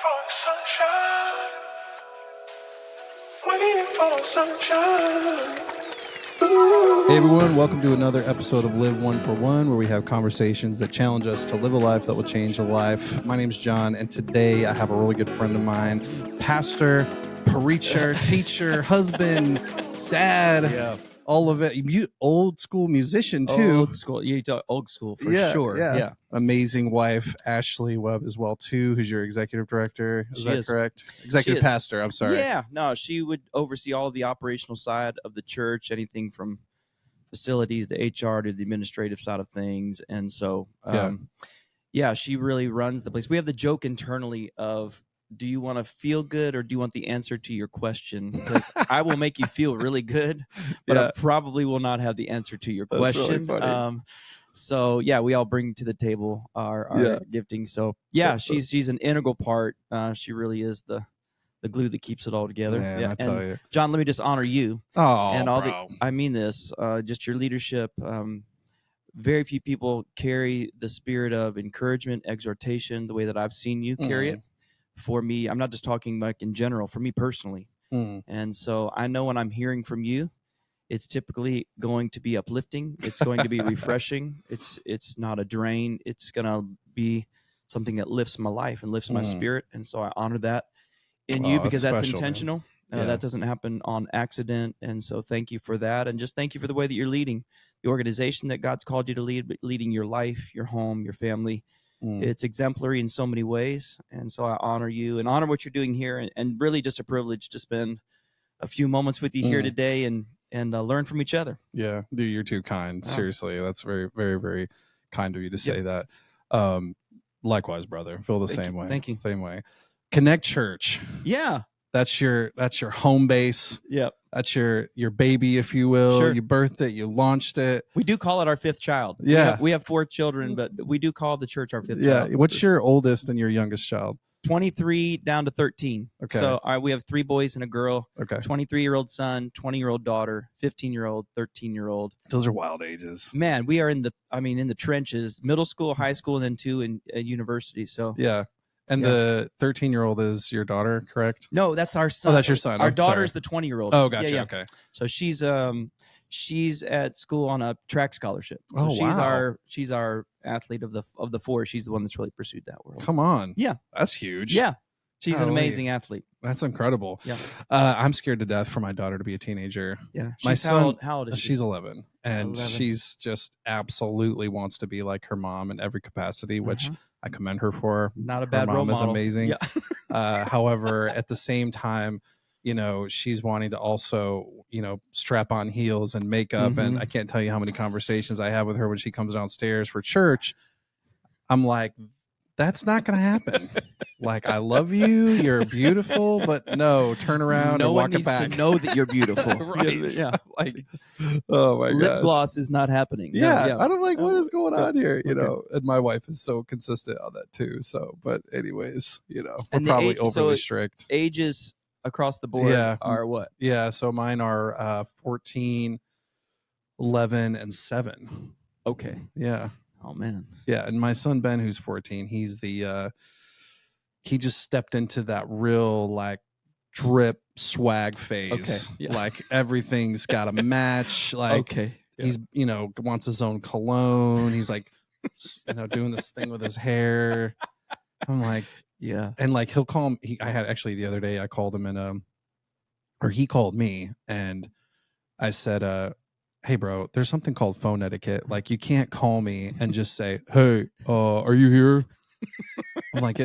Hey everyone, welcome to another episode of Live One for One, where we have conversations that challenge us to live a life that will change a life. My name's John, and today I have a really good friend of mine, pastor, preacher, teacher, husband, dad, all of it. Old school musician too. Old school, old school for sure. Yeah, amazing wife, Ashley Webb as well too, who's your executive director. Is that correct? Executive pastor. I'm sorry. Yeah, no, she would oversee all of the operational side of the church, anything from facilities to HR to the administrative side of things, and so she really runs the place. We have the joke internally of, do you want to feel good or do you want the answer to your question? Because I will make you feel really good, but I probably will not have the answer to your question. Really funny. So we all bring to the table our gifting. So she's an integral part. She really is the glue that keeps it all together. Man, I tell you, John, let me just honor you. Oh, and all bro. I mean this, just your leadership. Very few people carry the spirit of encouragement, exhortation, the way that I've seen you carry it. For me, I'm not just talking like in general, for me personally. And so I know when I'm hearing from you, it's typically going to be uplifting. It's going to be refreshing. It's not a drain. It's going to be something that lifts my life and lifts my spirit. And so I honor that in you, because that's special, intentional. That doesn't happen on accident. And so thank you for that. And just thank you for the way that you're leading the organization that God's called you to lead, but leading your life, your home, your family. It's exemplary in so many ways. And so I honor you and honor what you're doing here, and really just a privilege to spend a few moments with you here today and learn from each other. Yeah, dude, you're too kind. Seriously, that's very, very, very kind of you to say that. Likewise, brother. Feel the same way. Thank you. Same way. Connect Church. Yeah. That's your home base. Yep. That's your baby, if you will. Sure. You birthed it, you launched it. We do call it our fifth child. Yeah. We have 4 children, but we do call the church our fifth child. Yeah. What's your oldest and your youngest child? 23 down to 13. Okay. So we have 3 boys and a girl. Okay. 23-year-old son, 20-year-old daughter, 15-year-old, 13-year-old. Those are wild ages. Man, we are in the trenches, middle school, high school, and then 2 in university. So yeah. And the 13-year-old is your daughter, correct? No, that's our son. Oh, that's your son. Our daughter is the 20-year-old. Oh, gotcha. Yeah. Okay. So she's at school on a track scholarship. So she's our athlete of the 4. She's the one that's really pursued that world. Come on. Yeah. That's huge. Yeah. She's an amazing athlete. That's incredible. Yeah. I'm scared to death for my daughter to be a teenager. Yeah. My son, how old is she? She's 11. And she's just absolutely wants to be like her mom in every capacity, which I commend her for. Not a bad role model. Her mom is amazing. Yeah. However, at the same time, she's wanting to also, strap on heels and makeup. And I can't tell you how many conversations I have with her when she comes downstairs for church. I'm like, that's not going to happen. Like, I love you. You're beautiful, but no, turn around and walk it back. No one needs to know that you're beautiful. Right. Yeah. Like, oh my god. Lip gloss is not happening. Yeah. And I'm like, what is going on here? And my wife is so consistent on that too. So, but anyways, we're probably overly strict. Ages across the board are what? Yeah. So mine are 14, 11, and 7. Okay. Yeah. Oh man. Yeah. And my son Ben, who's 14, he's he just stepped into that real like drip swag phase. Okay. Yeah. Like everything's got to match. Like he's wants his own cologne. He's like doing this thing with his hair. I'm like, yeah. And like he'll call me. I had actually the other day I called him or he called me and I said, hey bro, there's something called phone etiquette. Like you can't call me and just say, hey, are you here? I'm like,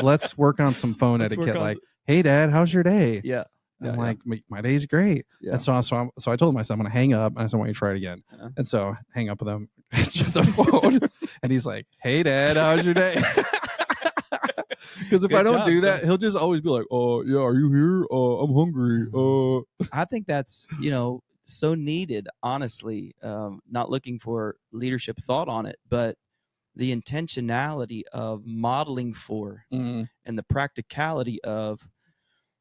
let's work on some phone etiquette. Like, hey dad, how's your day? Yeah. I'm like, my day's great. Yeah. And so I told him, I said, I'm going to hang up. And I said, I want you to try it again. And so hang up with him, answer the phone. And he's like, hey dad, how's your day? Because if I don't do that, he'll just always be like, oh yeah, are you here? I'm hungry. I think that's, so needed, honestly. Not looking for leadership thought on it, but the intentionality of modeling for and the practicality of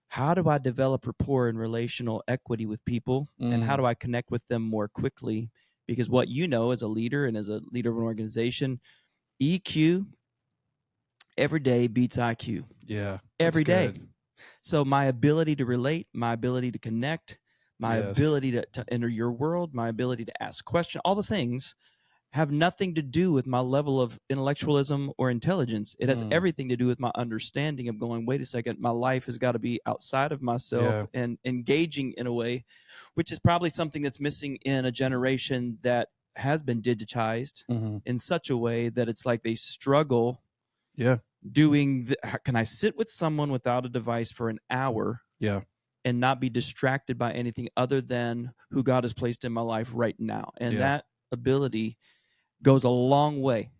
how do I develop rapport and relational equity with people and how do I connect with them more quickly? Because what as a leader and as a leader of an organization, EQ every day beats IQ. Yeah. Every day. Good. So my ability to relate, my ability to connect, my ability to enter your world, my ability to ask questions, all the things have nothing to do with my level of intellectualism or intelligence. It has everything to do with my understanding of going, wait a second, my life has got to be outside of myself and engaging in a way, which is probably something that's missing in a generation that has been digitized in such a way that it's like they struggle doing can I sit with someone without a device for an hour and not be distracted by anything other than who God has placed in my life right now? And that ability goes a long way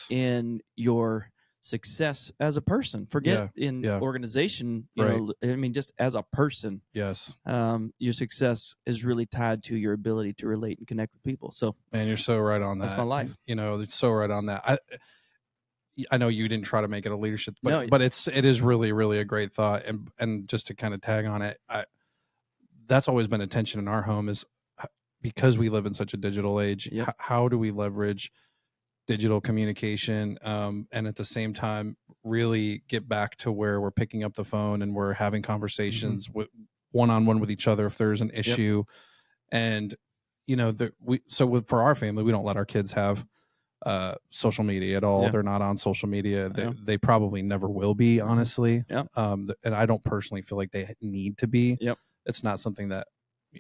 in your success as a person. Forget in organization, you know, I mean, just as a person, your success is really tied to your ability to relate and connect with people. So, man, you're so right on that. That's my life. You know, it's so right on that. I know you didn't try to make it a leadership, but it is really, really a great thought. And just to kind of tag on it, that's always been a tension in our home, is because we live in such a digital age. How do we leverage digital communication and at the same time really get back to where we're picking up the phone and we're having conversations with one-on-one with each other if there's an issue. And you know, for our family, we don't let our kids have social media at all. They're not on social media. They probably never will be, honestly. And I don't personally feel like they need to be. It's not something that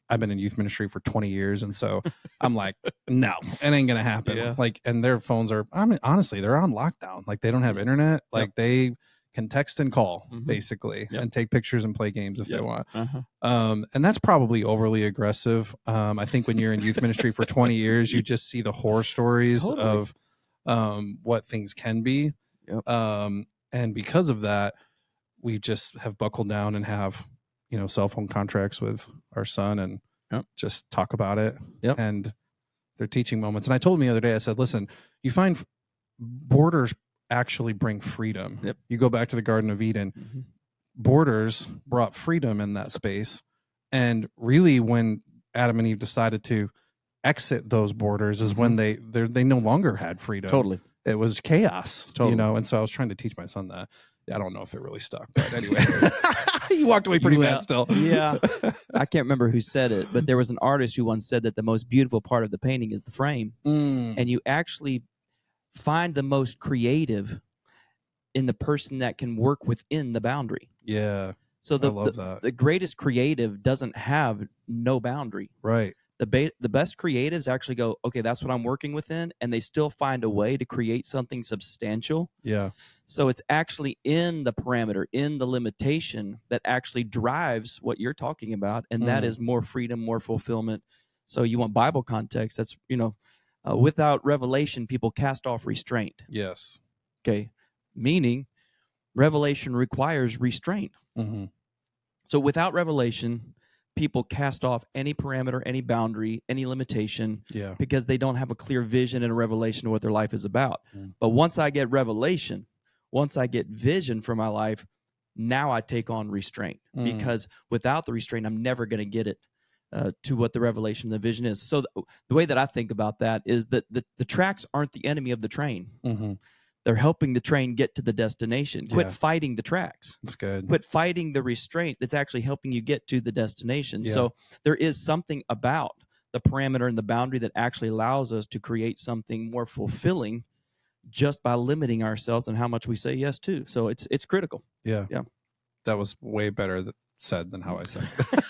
I've been in youth ministry for 20 years. And so I'm like, no, it ain't going to happen. Like, and their phones are, I mean, honestly, they're on lockdown. Like they don't have internet. Like they can text and call basically and take pictures and play games if they want. And that's probably overly aggressive. I think when you're in youth ministry for 20 years, you just see the horror stories of what things can be. And because of that, we just have buckled down and have, you know, cell phone contracts with our son and just talk about it. And they're teaching moments. And I told him the other day, I said, listen, you find borders actually bring freedom. You go back to the Garden of Eden, borders brought freedom in that space. And really when Adam and Eve decided to exit those borders is when they no longer had freedom. It was chaos, you know? And so I was trying to teach my son that. I don't know if it really stuck, but anyway, he walked away pretty mad still. I can't remember who said it, but there was an artist who once said that the most beautiful part of the painting is the frame. And you actually find the most creative in the person that can work within the boundary. So the greatest creative doesn't have no boundary. The best creatives actually go, okay, that's what I'm working within, and they still find a way to create something substantial. So it's actually in the parameter, in the limitation that actually drives what you're talking about, and that is more freedom, more fulfillment. So you want Bible context, that's, you know, without revelation, people cast off restraint. Okay, meaning revelation requires restraint. So without revelation, people cast off any parameter, any boundary, any limitation, because they don't have a clear vision and a revelation of what their life is about. But once I get revelation, once I get vision for my life, now I take on restraint, because without the restraint, I'm never going to get it to what the revelation, the vision is. So the way that I think about that is that the tracks aren't the enemy of the train. They're helping the train get to the destination. Quit fighting the tracks. That's good. Quit fighting the restraint that's actually helping you get to the destination. So there is something about the parameter and the boundary that actually allows us to create something more fulfilling just by limiting ourselves and how much we say yes to. So it's critical. That was way better said than how I said it.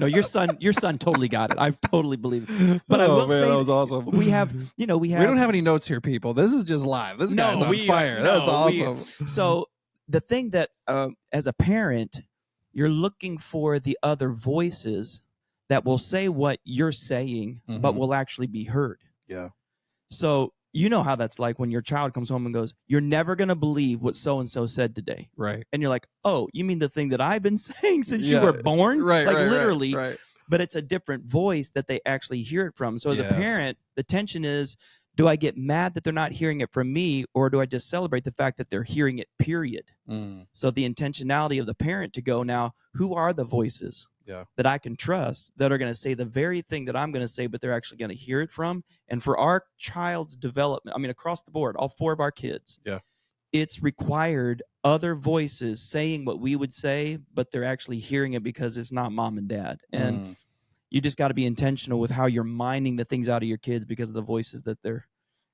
No, your son totally got it. I totally believe it. But I will say that was awesome. We don't have any notes here, people. This is just live. This guy's on fire. That's awesome. So the thing that as a parent, you're looking for the other voices that will say what you're saying, but will actually be heard. So you know how that's like when your child comes home and goes, "You're never going to believe what so-and-so said today." And you're like, "Oh, you mean the thing that I've been saying since you were born?" Literally. But it's a different voice that they actually hear it from. So as a parent, the tension is, do I get mad that they're not hearing it from me, or do I just celebrate the fact that they're hearing it, period? So the intentionality of the parent to go, now, who are the voices that I can trust that are going to say the very thing that I'm going to say, but they're actually going to hear it from? And for our child's development, I mean, across the board, all 4 of our kids, it's required other voices saying what we would say, but they're actually hearing it because it's not mom and dad. And you just got to be intentional with how you're minding the things out of your kids because of the voices that they're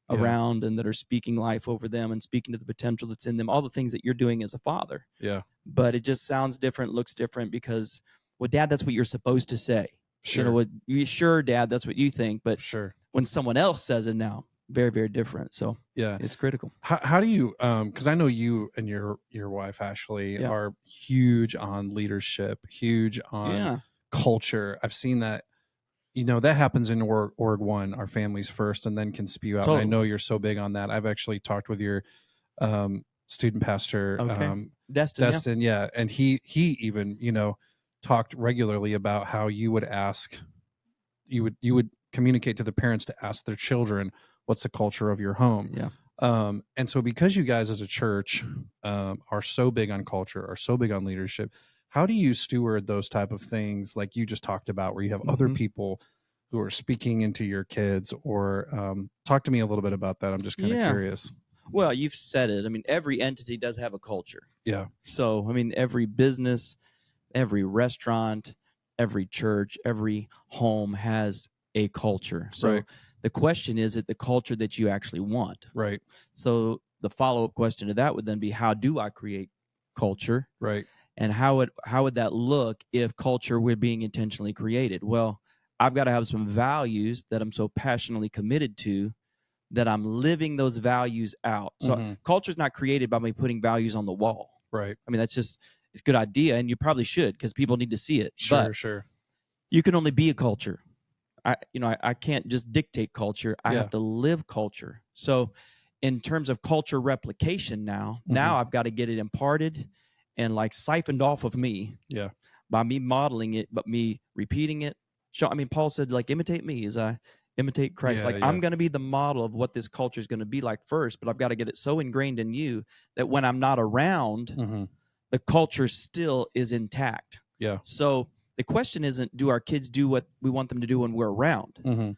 around and that are speaking life over them and speaking to the potential that's in them, all the things that you're doing as a father. Yeah. But it just sounds different, looks different because, well, Dad, that's what you're supposed to say. Sure. Sure, Dad, that's what you think. But sure, when someone else says it now, very, very different. So yeah, it's critical. How do you because I know you and your wife Ashley are huge on leadership, huge on culture. I've seen that, that happens in Org 1, our families first, and then can spew out. Totally. I know you're so big on that. I've actually talked with your student pastor, Destin, and he even talked regularly about how you would communicate to the parents to ask their children, what's the culture of your home? And so because you guys as a church are so big on culture, are so big on leadership, how do you steward those type of things like you just talked about, where you have other people who are speaking into your kids? Or talk to me a little bit about that. I'm just kind of curious. Well, you've said it. I mean, every entity does have a culture. Yeah. So, I mean, every business, every restaurant, every church, every home has a culture. So the question is it the culture that you actually want? Right. So the follow-up question to that would then be, how do I create culture? Right. And how would that look if culture were being intentionally created? Well, I've got to have some values that I'm so passionately committed to that I'm living those values out. So culture is not created by me putting values on the wall. Right. I mean, it's a good idea, and you probably should, because people need to see it. Sure. You can only be a culture. I can't just dictate culture. I have to live culture. So in terms of culture replication now I've got to get it imparted and like siphoned off of me by me modeling it, but me repeating it. So, I mean, Paul said, like, imitate me as I imitate Christ. I'm going to be the model of what this culture is going to be like first, but I've got to get it so ingrained in you that when I'm not around, the culture still is intact. Yeah. So the question isn't, do our kids do what we want them to do when we're around?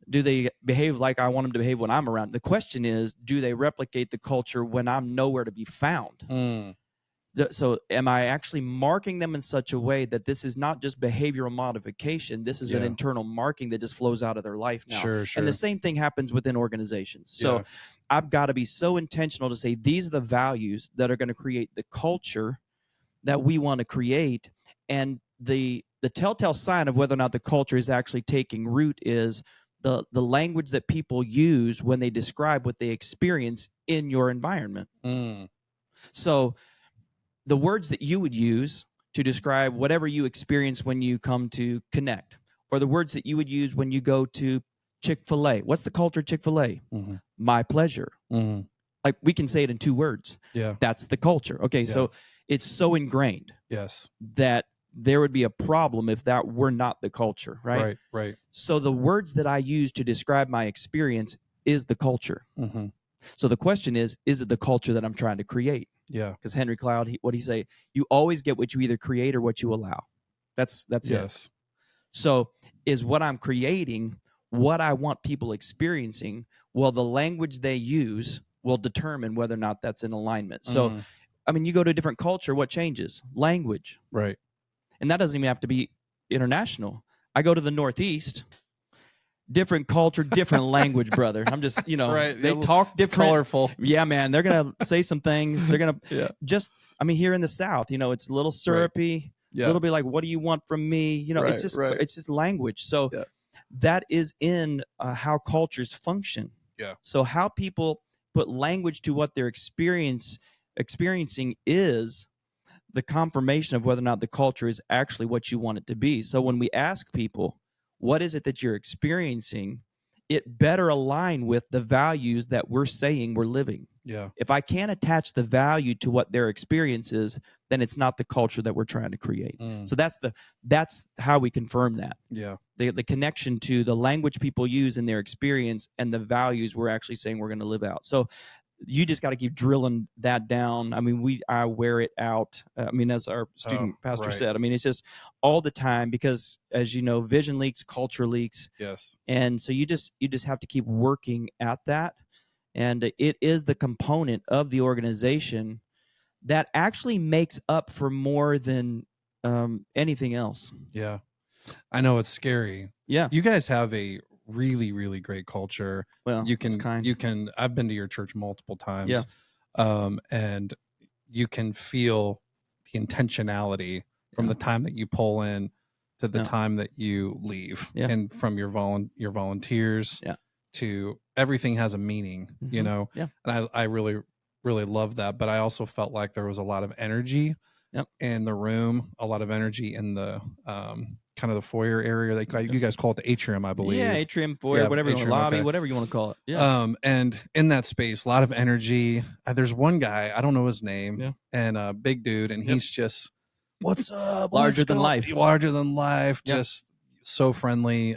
Do they behave like I want them to behave when I'm around? The question is, do they replicate the culture when I'm nowhere to be found? So am I actually marking them in such a way that this is not just behavioral modification? This is an internal marking that just flows out of their life now. Sure. And the same thing happens within organizations. So I've got to be so intentional to say, these are the values that are going to create the culture that we want to create. And the telltale sign of whether or not the culture is actually taking root is the language that people use when they describe what they experience in your environment. So the words that you would use to describe whatever you experience when you come to Connect, or the words that you would use when you go to Chick-fil-A. What's the culture of Chick-fil-A? My pleasure. Like, we can say it in 2 words. Yeah. That's the culture. Okay, so it's so ingrained that there would be a problem if that were not the culture, right? Right. So the words that I use to describe my experience is the culture. So the question is it the culture that I'm trying to create? Yeah. Because Henry Cloud, what he say? You always get what you either create or what you allow. That's it. So is what I'm creating what I want people experiencing? Well, the language they use will determine whether or not that's in alignment. So, I mean, you go to a different culture, what changes? Language. Right. And that doesn't even have to be international. I go to the Northeast, different culture, different language, brother. I'm just, they talk different. It's colorful. Yeah, man. They're going to say some things. They're going to here in the South, it's a little syrupy, a little bit like, what do you want from me? It's just language. So that is in how cultures function. Yeah. So how people put language to what they're experiencing is the confirmation of whether or not the culture is actually what you want it to be. So when we ask people, what is it that you're experiencing, it better align with the values that we're saying we're living. Yeah. If I can't attach the value to what their experience is, then it's not the culture that we're trying to create. So that's how we confirm that. Yeah. The connection to the language people use in their experience and the values we're actually saying we're going to live out. So you just got to keep drilling that down. I mean, I wear it out. As our student pastor said, it's just all the time, because as you know, vision leaks, culture leaks. Yes. And so you just have to keep working at that. And it is the component of the organization that actually makes up for more than anything else. Yeah. I know it's scary. Yeah. You guys have a really, really great culture. Well, I've been to your church multiple times. Yeah. And you can feel the intentionality from the time that you pull in to the time that you leave, and from your volunteers to everything has a meaning, you know? Yeah. And I really, really love that. But I also felt like there was a lot of energy in the room, a lot of energy in the kind of the foyer area. You guys call it the atrium, I believe. Yeah, atrium, foyer, whatever you want to, lobby, whatever you want to call it. Yeah. And in that space, a lot of energy. There's one guy, I don't know his name, and a big dude, and he's just, what's up? Larger than life. Larger than life, just so friendly.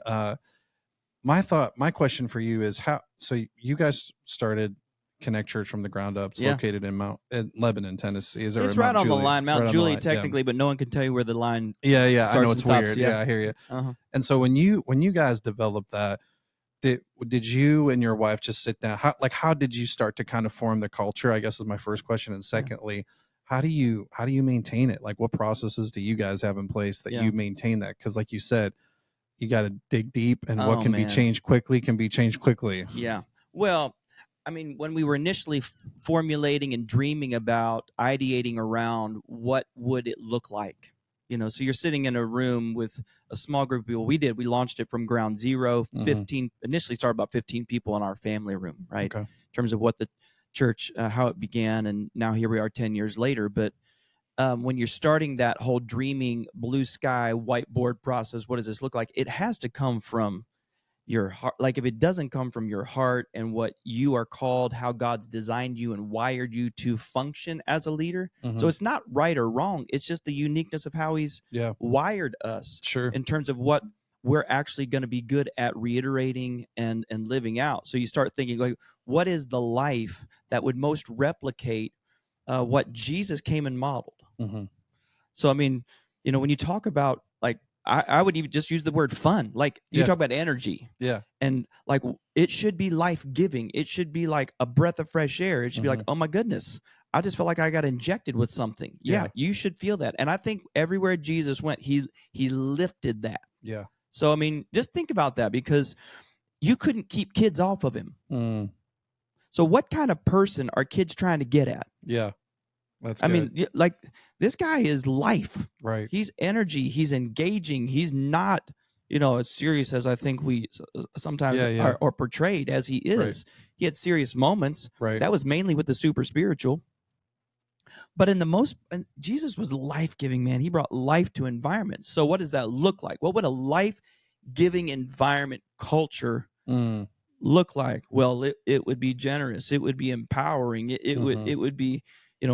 My question for you is so you guys started Connect Church from the ground up. It's located in Lebanon, Tennessee. Is there? It's right on the line, Mount Juliet, technically, but no one can tell you where the line. Yeah, starts I know it's stops. weird. Yeah, I hear you. And so when you guys developed that, did you and your wife just sit down? How did you start to kind of form the culture? I guess is my first question. And secondly, how do you maintain it? Like, what processes do you guys have in place that you maintain that? Because like you said, you got to dig deep, and what can be changed quickly can be changed quickly. Yeah. Well, I mean, when we were initially formulating and dreaming about ideating around what would it look like, so you're sitting in a room with a small group of people. We launched it from ground zero, 15, initially started about 15 people in our family room, right? Okay. In terms of what the church, how it began. And now here we are 10 years later. But when you're starting that whole dreaming blue sky whiteboard process, what does this look like? It has to come from your heart. Like, if it doesn't come from your heart and what you are called, how God's designed you and wired you to function as a leader. So it's not right or wrong. It's just the uniqueness of how he's wired us in terms of what we're actually going to be good at reiterating and living out. So you start thinking, like, what is the life that would most replicate what Jesus came and modeled? So, I mean, when you talk about, like, I would even just use the word fun. Like, you talk about energy. Yeah. And like, it should be life-giving. It should be like a breath of fresh air. It should be like, oh my goodness, I just felt like I got injected with something. Yeah, you should feel that. And I think everywhere Jesus went, he lifted that. Yeah. So, I mean, just think about that, because you couldn't keep kids off of him. So what kind of person are kids trying to get at? Yeah. I mean, like, this guy is life. Right. He's energy. He's engaging. He's not, as serious as I think we sometimes are, or portrayed as he is. Right. He had serious moments. Right. That was mainly with the super spiritual. But Jesus was life-giving, man. He brought life to environments. So what does that look like? What would a life-giving environment culture look like? Well, it would be generous. It would be empowering. It would be,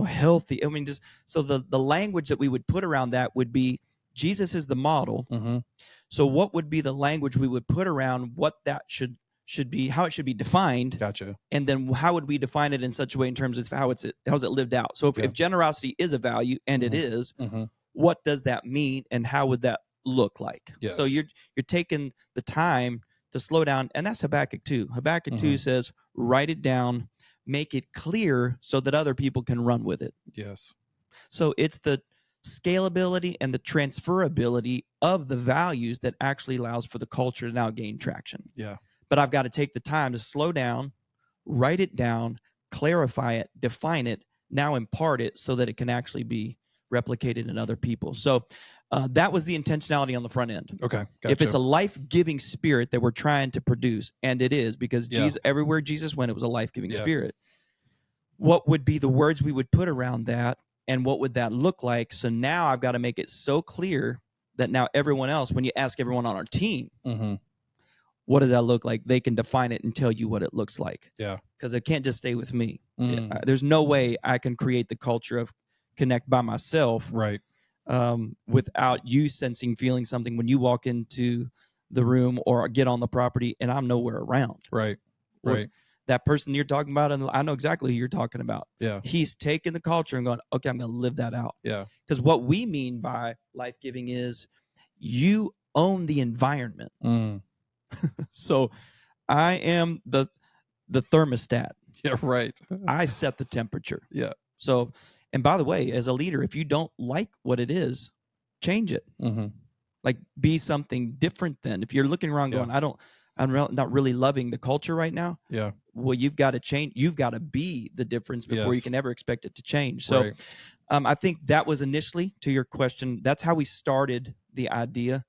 healthy. I mean, just so the language that we would put around that would be, Jesus is the model. So what would be the language we would put around what that should be, how it should be defined? Gotcha. And then how would we define it in such a way in terms of how's it lived out? So if generosity is a value, and it is, what does that mean, and how would that look like? Yes. So you're taking the time to slow down, and that's Habakkuk 2. Habakkuk 2 says, write it down, make it clear so that other people can run with it. Yes. So it's the scalability and the transferability of the values that actually allows for the culture to now gain traction. Yeah. But I've got to take the time to slow down, write it down, clarify it, define it, now impart it so that it can actually be replicated in other people. So that was the intentionality on the front end. Okay. Gotcha. If it's a life-giving spirit that we're trying to produce, and it is, because Jesus, everywhere Jesus went, it was a life-giving spirit. What would be the words we would put around that, and what would that look like? So now I've got to make it so clear that now everyone else, when you ask everyone on our team, what does that look like? They can define it and tell you what it looks like. Yeah. Because it can't just stay with me. There's no way I can create the culture of Connect by myself. Right. Without you sensing, feeling something when you walk into the room or get on the property and I'm nowhere around. Right. Right. That person you're talking about, and I know exactly who you're talking about. Yeah. He's taken the culture and going, okay, I'm going to live that out. Yeah. Because what we mean by life-giving is you own the environment. So I am the thermostat. Yeah, right. I set the temperature. Yeah. So, and by the way, as a leader, if you don't like what it is, change it. Mm-hmm. Like, be something different than. If you're looking around going, I'm not really loving the culture right now. Yeah. Well, you've got to change. You've got to be the difference before you can ever expect it to change. So right. I think that was initially, to your question, that's how we started the idea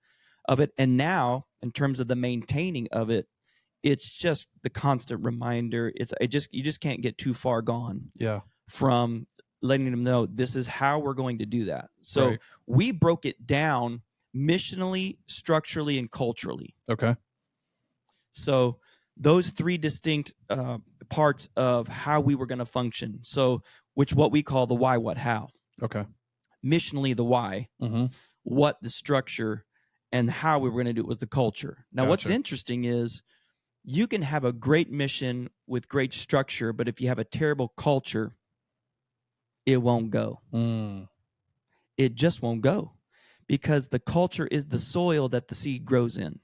of it. And now, in terms of the maintaining of it, it's just the constant reminder. You just can't get too far gone. Yeah. From letting them know this is how we're going to do that. So we broke it down missionally, structurally, and culturally. Okay. So those three distinct parts of how we were going to function. So, which what we call the why, what, how. Okay. Missionally, the why, what, the structure, and how we were going to do it was the culture. Now, what's interesting is you can have a great mission with great structure, but if you have a terrible culture, it won't go. It just won't go, because the culture is the soil that the seed grows in.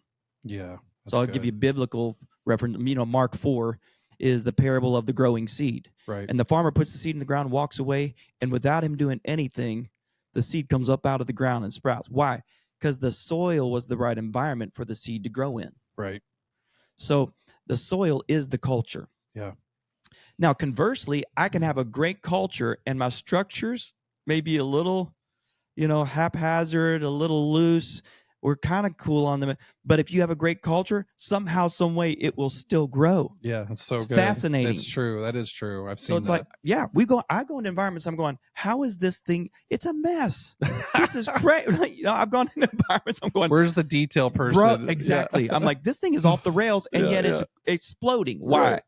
Yeah. So I'll give you a biblical reference. Mark 4 is the parable of the growing seed. Right. And the farmer puts the seed in the ground, walks away, and without him doing anything, the seed comes up out of the ground and sprouts. Why? Because the soil was the right environment for the seed to grow in. Right. So the soil is the culture. Yeah. Now, conversely, I can have a great culture and my structures may be a little, haphazard, a little loose. We're kind of cool on them. But if you have a great culture, somehow, some way, it will still grow. Yeah, that's so good. Fascinating. It's true. That is true. I've seen so it's that. like, I go into environments, I'm going, how is this thing? It's a mess. This is great. I've gone into environments, I'm going, where's the detail person? Bro, exactly. Yeah. I'm like, this thing is off the rails, and yet it's exploding. Why? Right.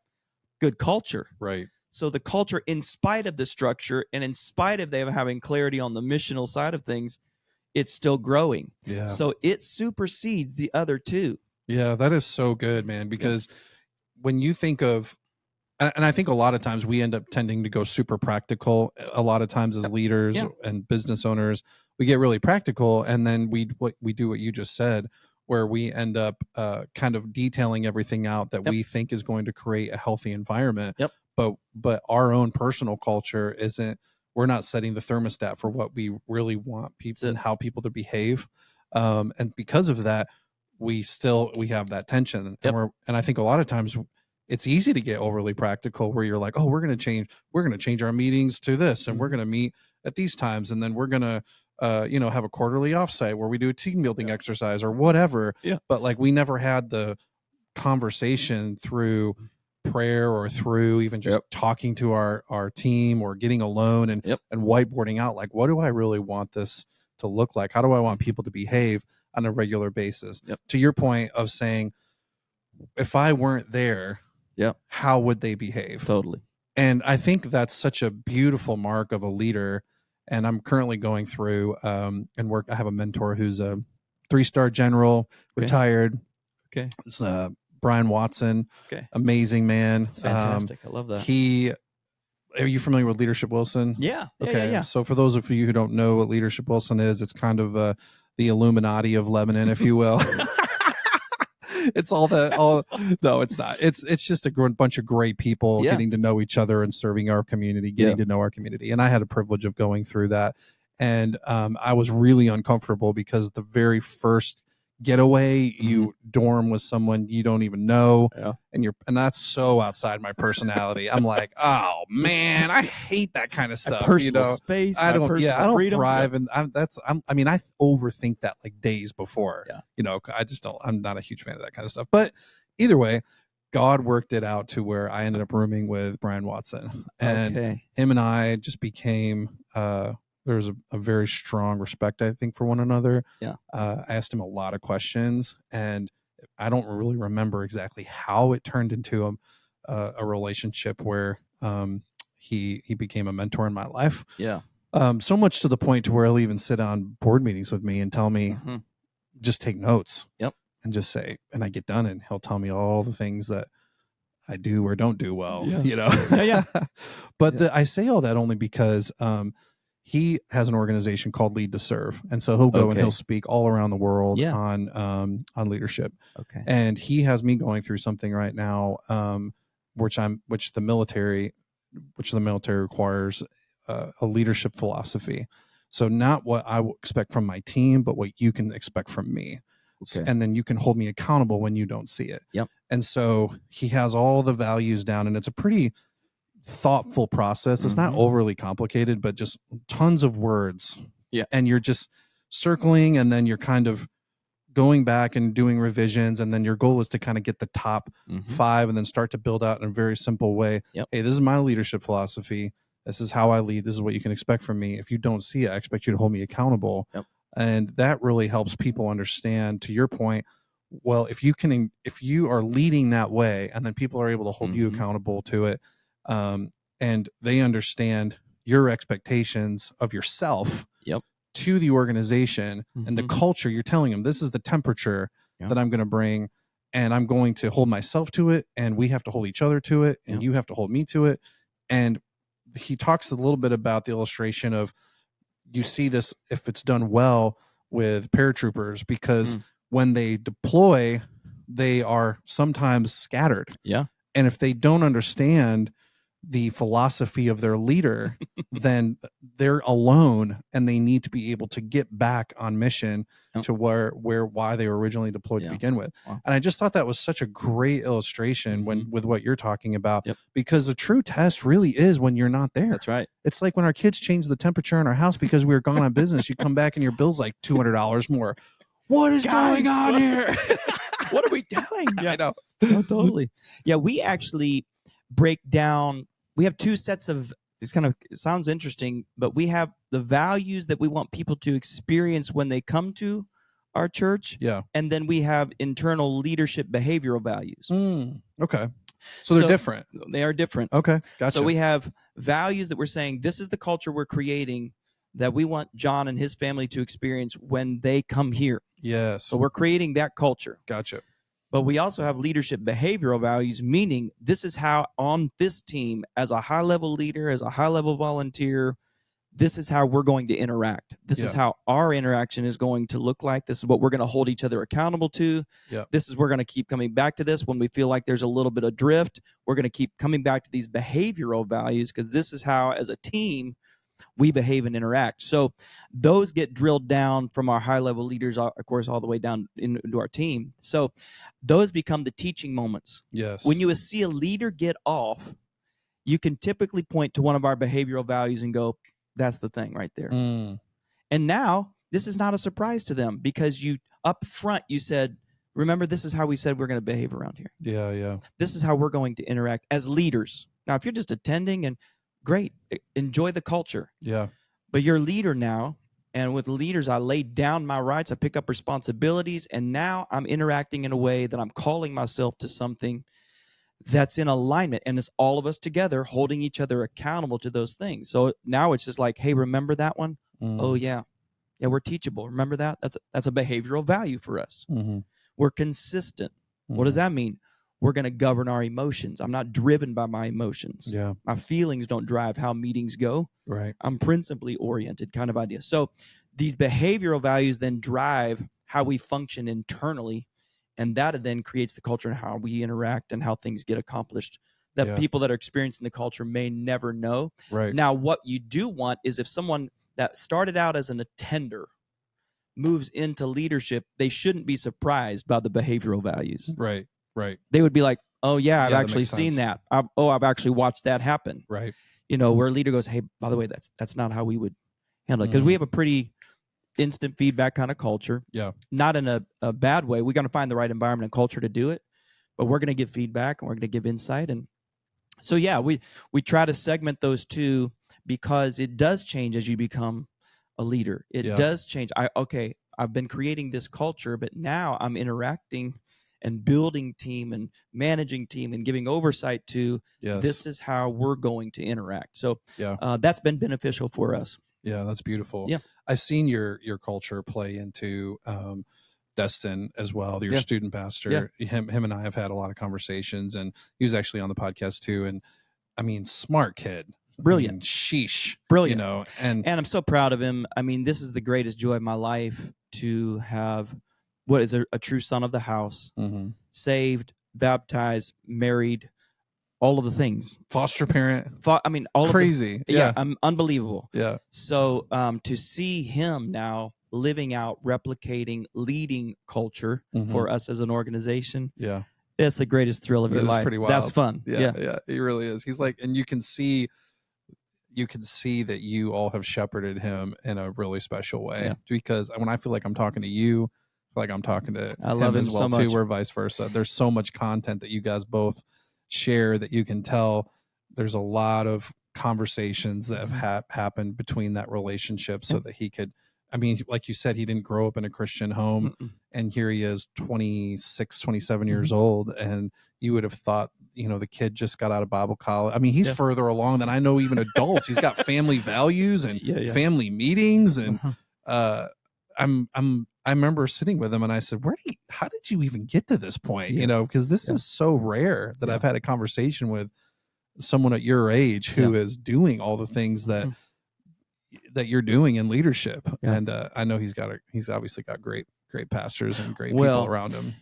Good culture. Right. So the culture, in spite of the structure and in spite of them having clarity on the missional side of things, it's still growing. Yeah. So it supersedes the other two. Yeah, that is so good, man. Because when you think of, and I think a lot of times we end up tending to go super practical. A lot of times as leaders and business owners, we get really practical, and then we do what you just said, where we end up kind of detailing everything out that we think is going to create a healthy environment. Yep. But our own personal culture isn't. We're not setting the thermostat for what we really want people and how people to behave, and because of that, we have that tension. And I think a lot of times it's easy to get overly practical, where you're like, oh, we're going to change our meetings to this, and we're going to meet at these times, and then we're going to have a quarterly offsite where we do a team building exercise or whatever. Yeah. But like, we never had the conversation through prayer or through even just talking to our team or getting alone and whiteboarding out, like, what do I really want this to look like? How do I want people to behave on a regular basis? To your point of saying, if I weren't there, how would they behave? Totally. And I think that's such a beautiful mark of a leader. And I'm currently going through and work. I have a mentor who's a 3-star general, retired. Okay. It's Brian Watson. Okay. Amazing man. That's fantastic. I love that. Are you familiar with Leadership Wilson? Yeah. Okay. Yeah. So for those of you who don't know what Leadership Wilson is, it's kind of the Illuminati of Lebanon, if you will. It's no, it's not. It's just a bunch of great people getting to know each other and serving our community, getting to know our community. And I had a privilege of going through that. And I was really uncomfortable because the very first getaway, you dorm with someone you don't even know, and that's so outside my personality. I'm like, oh man, I hate that kind of stuff. Personal space. I don't freedom. thrive, and I overthink that like days before. I just don't. I'm not a huge fan of that kind of stuff. But either way, God worked it out to where I ended up rooming with Brian Watson, and him and I just became. There's a very strong respect, I think, for one another. Yeah. I asked him a lot of questions, and I don't really remember exactly how it turned into a relationship where he became a mentor in my life. Yeah. So much to the point to where he'll even sit on board meetings with me and tell me, just take notes. Yep. And just say, and I get done, and he'll tell me all the things that I do or don't do well. Yeah. But I say all that only because he has an organization called Lead to Serve. And so he'll go and he'll speak all around the world on leadership. Okay. And he has me going through something right now which the military requires a leadership philosophy. So not what I expect from my team, but what you can expect from me. Okay. And then you can hold me accountable when you don't see it. Yep. And so he has all the values down, and it's a pretty thoughtful process. It's not overly complicated, but just tons of words. Yeah. And you're just circling, and then you're kind of going back and doing revisions, and then your goal is to kind of get the top 5 and then start to build out in a very simple way. Yep. Hey, this is my leadership philosophy. This is how I lead. This is what you can expect from me. If you don't see it, I expect you to hold me accountable. Yep. And that really helps people understand, to your point, well, if you are leading that way, and then people are able to hold you accountable to it, and they understand your expectations of yourself to the organization and the culture, you're telling them, this is the temperature that I'm going to bring, and I'm going to hold myself to it, and we have to hold each other to it, and you have to hold me to it. And he talks a little bit about the illustration of, you see this if it's done well with paratroopers, because when they deploy, they are sometimes scattered. Yeah. And if they don't understand the philosophy of their leader, then they're alone, and they need to be able to get back on mission to why they were originally deployed to begin with. Wow. And I just thought that was such a great illustration with what you're talking about, because a true test really is when you're not there. That's right. It's like when our kids change the temperature in our house because we were gone on business. You come back and your bill's like $200 more. What is going on here? What are we doing? I know. Oh, totally. Yeah, we actually break down. We have 2 sets of, it sounds interesting, but we have the values that we want people to experience when they come to our church. Yeah. And then we have internal leadership behavioral values. Okay. So they're different. They are different. Okay. Gotcha. So we have values that we're saying, this is the culture we're creating that we want John and his family to experience when they come here. Yes. So we're creating that culture. Gotcha. But we also have leadership behavioral values, meaning this is how on this team, as a high-level leader, as a high-level volunteer, this is how we're going to interact. This is how our interaction is going to look like. This is what we're going to hold each other accountable to. This is, we're going to keep coming back to this when we feel like there's a little bit of drift. We're going to keep coming back to these behavioral values, because this is how, as a team, we behave and interact. So those get drilled down from our high-level leaders, of course, all the way down into our team. So those become the teaching moments. Yes. When you see a leader get off, you can typically point to one of our behavioral values and go, that's the thing right there. And now this is not a surprise to them, because you up front, you said, remember, this is how we said we're going to behave around here. Yeah, yeah. This is how we're going to interact as leaders. Now, if you're just attending, and great, enjoy the culture. Yeah. But you're a leader now, and with leaders, I lay down my rights, I pick up responsibilities, and now I'm interacting in a way that I'm calling myself to something that's in alignment, and it's all of us together holding each other accountable to those things. So now it's just like, hey, remember that one? Oh, yeah. Yeah, we're teachable. Remember that? That's a behavioral value for us. We're consistent. What does that mean? We're going to govern our emotions. I'm not driven by my emotions. Yeah. My feelings don't drive how meetings go. Right. I'm principally oriented kind of idea. So these behavioral values then drive how we function internally, and that then creates the culture and how we interact and how things get accomplished that people that are experiencing the culture may never know. Right. Now, what you do want is, if someone that started out as an attender moves into leadership, they shouldn't be surprised by the behavioral values. Right. Right. They would be like, oh, yeah, I've actually seen that. I've actually watched that happen. Right. Where a leader goes, hey, by the way, that's not how we would handle it. Because we have a pretty instant feedback kind of culture. Yeah. Not in a bad way. We're going to find the right environment and culture to do it, but we're going to give feedback and we're going to give insight. And so, yeah, we try to segment those two, because it does change as you become a leader. It does change. I've been creating this culture, but now I'm interacting and building team and managing team and giving oversight to this is how we're going to interact. So that's been beneficial for us. Yeah, that's beautiful. Yeah. I've seen your culture play into Destin as well, your student pastor. Him and I have had a lot of conversations, and he was actually on the podcast too. And I mean, smart kid. Brilliant. I mean, sheesh. Brilliant. And I'm so proud of him. I mean, this is the greatest joy of my life, to have what is a true son of the house, saved, baptized, married, all of the things. Foster parent. All crazy. Of the, unbelievable. Yeah. So to see him now living out, replicating, leading culture for us as an organization. Yeah. That's the greatest thrill of your life. Pretty wild. That's fun. Yeah. He really is. He's like, and you can see that you all have shepherded him in a really special way, because when I feel like I'm talking to you, I feel like I'm talking to him as well too, or vice versa. There's so much content that you guys both share that you can tell there's a lot of conversations that have happened between that relationship, so that he could, like you said, he didn't grow up in a Christian home, and here he is 26, 27 years old, and you would have thought, the kid just got out of Bible college. He's further along than I know even adults. He's got family values and family meetings, and I remember sitting with him and I said, how did you even get to this point? Because this is so rare that I've had a conversation with someone at your age who is doing all the things that you're doing in leadership. And I know he's obviously got great pastors and great people around him.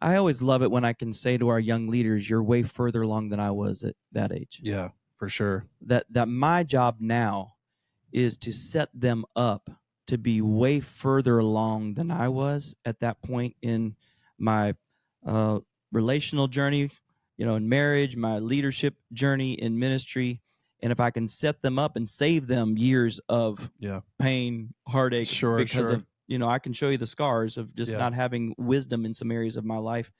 I always love it when I can say to our young leaders, you're way further along than I was at that age. Yeah, for sure. That my job now is to set them up to be way further along than I was at that point in my relational journey, in marriage, my leadership journey in ministry. And if I can set them up and save them years of pain, heartache, because of, I can show you the scars of just not having wisdom in some areas of my life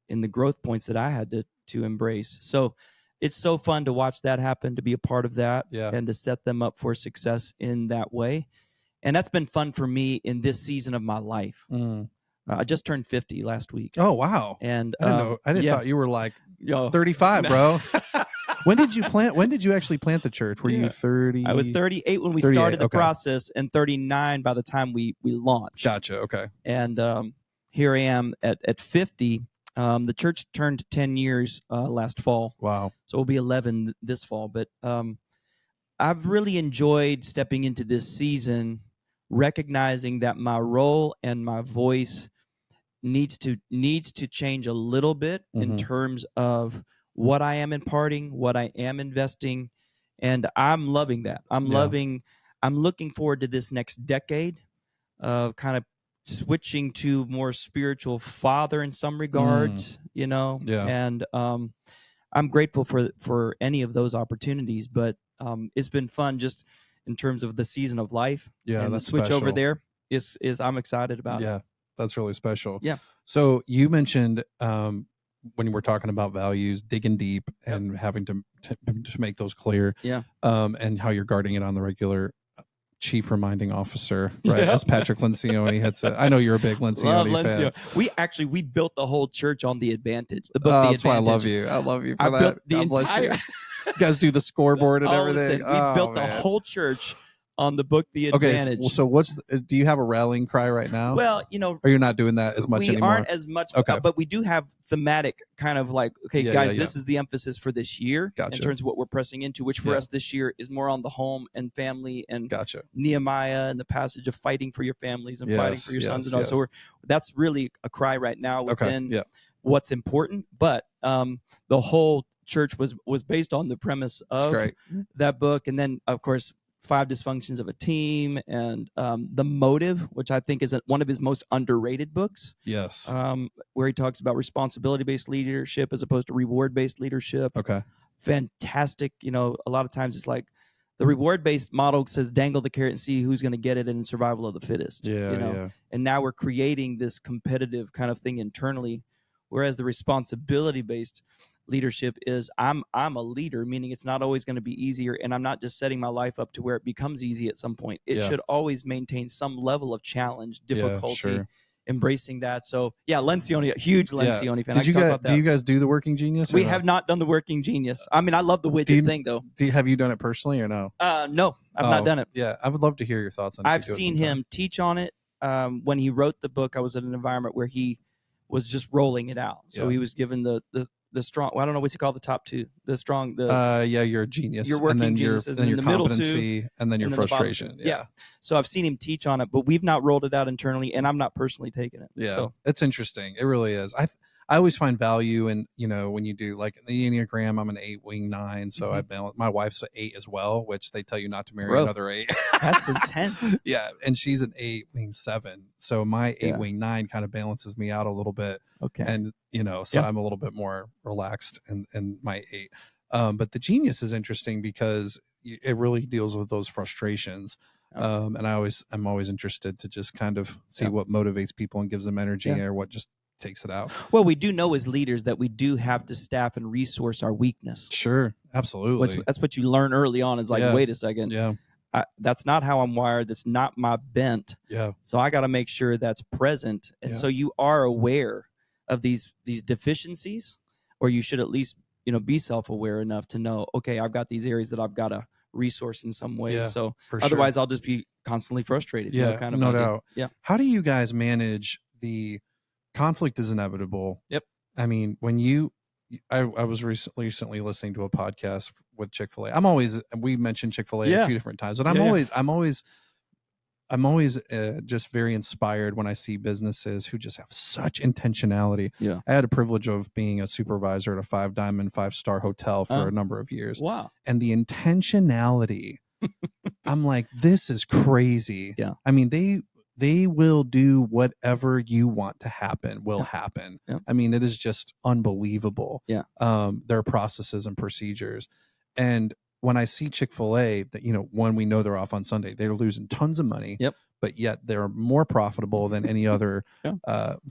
and the growth points that I had to embrace. So it's so fun to watch that happen, to be a part of that, and to set them up for success in that way. And that's been fun for me in this season of my life. I just turned 50 last week. Oh, wow. And I didn't know. I didn't thought you were like 35, bro. When did you actually plant the church? Were you 30? I was 38 when we started the process, and 39 by the time we launched. Gotcha. Okay. And here I am at 50. The church turned 10 years last fall. Wow. So it'll be 11 this fall. But I've really enjoyed stepping into this season, recognizing that my role and my voice needs to change a little bit in terms of what I am imparting, what I am investing, and I'm loving that. I'm looking forward to this next decade of kind of switching to more spiritual father in some regards, and I'm grateful for any of those opportunities, but it's been fun just in terms of the season of life. And the switch special. Over there is I'm excited about it. Yeah, that's really special. Yeah. So you mentioned when you were talking about values, digging deep and having to make those clear. Yeah. And how you're guarding it on the regular. Chief reminding officer, right? As Patrick Lencioni had said. I know you're a big Lencioni fan. We built the whole church on The Advantage. The book, The Advantage. That's why I love you. I love you for that. Built the God bless you. You guys do the scoreboard and everything. We built the whole church on the book, The Advantage. Okay, so do you have a rallying cry right now? Well, or you're not doing that as much anymore? We aren't as much, but we do have thematic kind of like, guys, this is the emphasis for this year in terms of what we're pressing into, which for us this year is more on the home and family and Nehemiah and the passage of fighting for your families and fighting for your sons and all. So that's really a cry right now within what's important. But the whole church was based on the premise of that book. And then, of course, 5 Dysfunctions of a Team, and The Motive, which I think is one of his most underrated books. Yes. Where he talks about responsibility-based leadership as opposed to reward-based leadership. Okay. Fantastic. A lot of times it's like the reward-based model says dangle the carrot and see who's going to get it in survival of the fittest. And now we're creating this competitive kind of thing internally, whereas the responsibility-based leadership is I'm a leader, meaning it's not always going to be easier, and I'm not just setting my life up to where it becomes easy at some point. It should always maintain some level of challenge, difficulty, embracing that. So Lencioni, a huge Lencioni fan. Do you guys do the Working Genius? We have not done the Working Genius. I love the widget thing though. Have you done it personally or no? No, I've not done it. Yeah, I would love to hear your thoughts on it. I've seen him teach on it. When he wrote the book, I was in an environment where he was just rolling it out. So he was given the strong, I don't know what you call the top 2. The strong, you're a genius. Your working genius, and then your competency, and then your frustration. Yeah. So I've seen him teach on it, but we've not rolled it out internally, and I'm not personally taking it. Yeah. So it's interesting. It really is. I always find value in, when you do like the Enneagram, I'm an 8 wing 9. So I balance. My wife's an 8 as well, which they tell you not to marry another 8. That's intense. Yeah. And she's an 8 wing 7. So my 8 wing 9 kind of balances me out a little bit. Okay. And, so I'm a little bit more relaxed in my 8. But the genius is interesting because it really deals with those frustrations. And I'm always interested to just kind of see what motivates people and gives them energy or what just takes it out. Well, we do know as leaders that we do have to staff and resource our weakness. Sure. Absolutely. That's what you learn early on is like, wait a second. Yeah. That's not how I'm wired. That's not my bent. Yeah. So I got to make sure that's present. And so you are aware of these deficiencies, or you should at least, be self-aware enough to know, okay, I've got these areas that I've got to resource in some way. So otherwise I'll just be constantly frustrated. Yeah. Kind of no doubt. Yeah. How do you guys manage the conflict is inevitable? Yep. I mean, when I was recently listening to a podcast with Chick-fil-A. We mentioned Chick-fil-A a few different times, but I'm always just very inspired when I see businesses who just have such intentionality. Yeah. I had a privilege of being a supervisor at a 5-diamond 5-star hotel for a number of years. Wow. And the intentionality, I'm like, this is crazy. Yeah. I mean, they will do whatever you want to happen will happen. Yeah. I mean, it is just unbelievable. Yeah. Their processes and procedures. And when I see Chick-fil-A, that, one, we know they're off on Sunday. They're losing tons of money, but yet they're more profitable than any other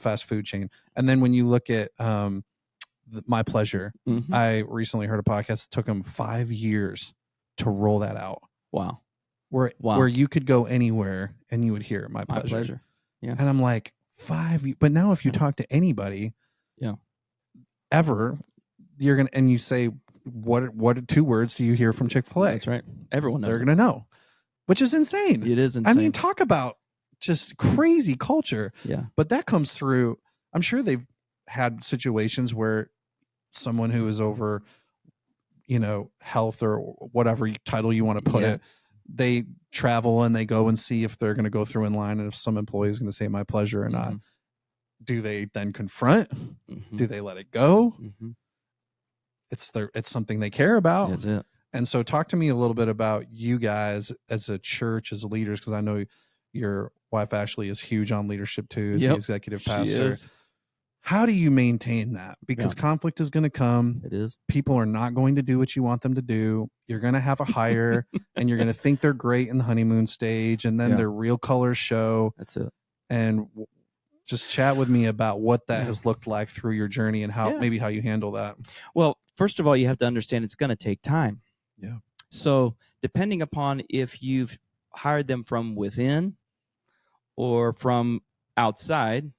fast food chain. And then when you look at My Pleasure, I recently heard a podcast. It took them 5 years to roll that out. Wow. Where you could go anywhere and you would hear My Pleasure. Yeah. And I'm like, 5 years. But now if you talk to anybody ever, you're going to, and you say, what 2 words do you hear from Chick-fil-A? That's right. Everyone knows. They're going to know, which is insane. It is insane. I mean, talk about just crazy culture. Yeah. But that comes through, I'm sure they've had situations where someone who is over, health or whatever title you want to put it, they travel and they go and see if they're going to go through in line and if some employee is going to say My Pleasure or not. Do they then confront? Do they let it go? It's something they care about. That's it. And so talk to me a little bit about you guys as a church, as leaders, because I know your wife Ashley is huge on leadership too, as the executive pastor. She is. How do you maintain that? Because conflict is going to come. It is. People are not going to do what you want them to do. You're going to have a hire and you're going to think they're great in the honeymoon stage, and then their real colors show. That's it. And just chat with me about what that has looked like through your journey and how maybe how you handle that. Well, first of all, you have to understand it's going to take time. Yeah. So depending upon if you've hired them from within or from outside,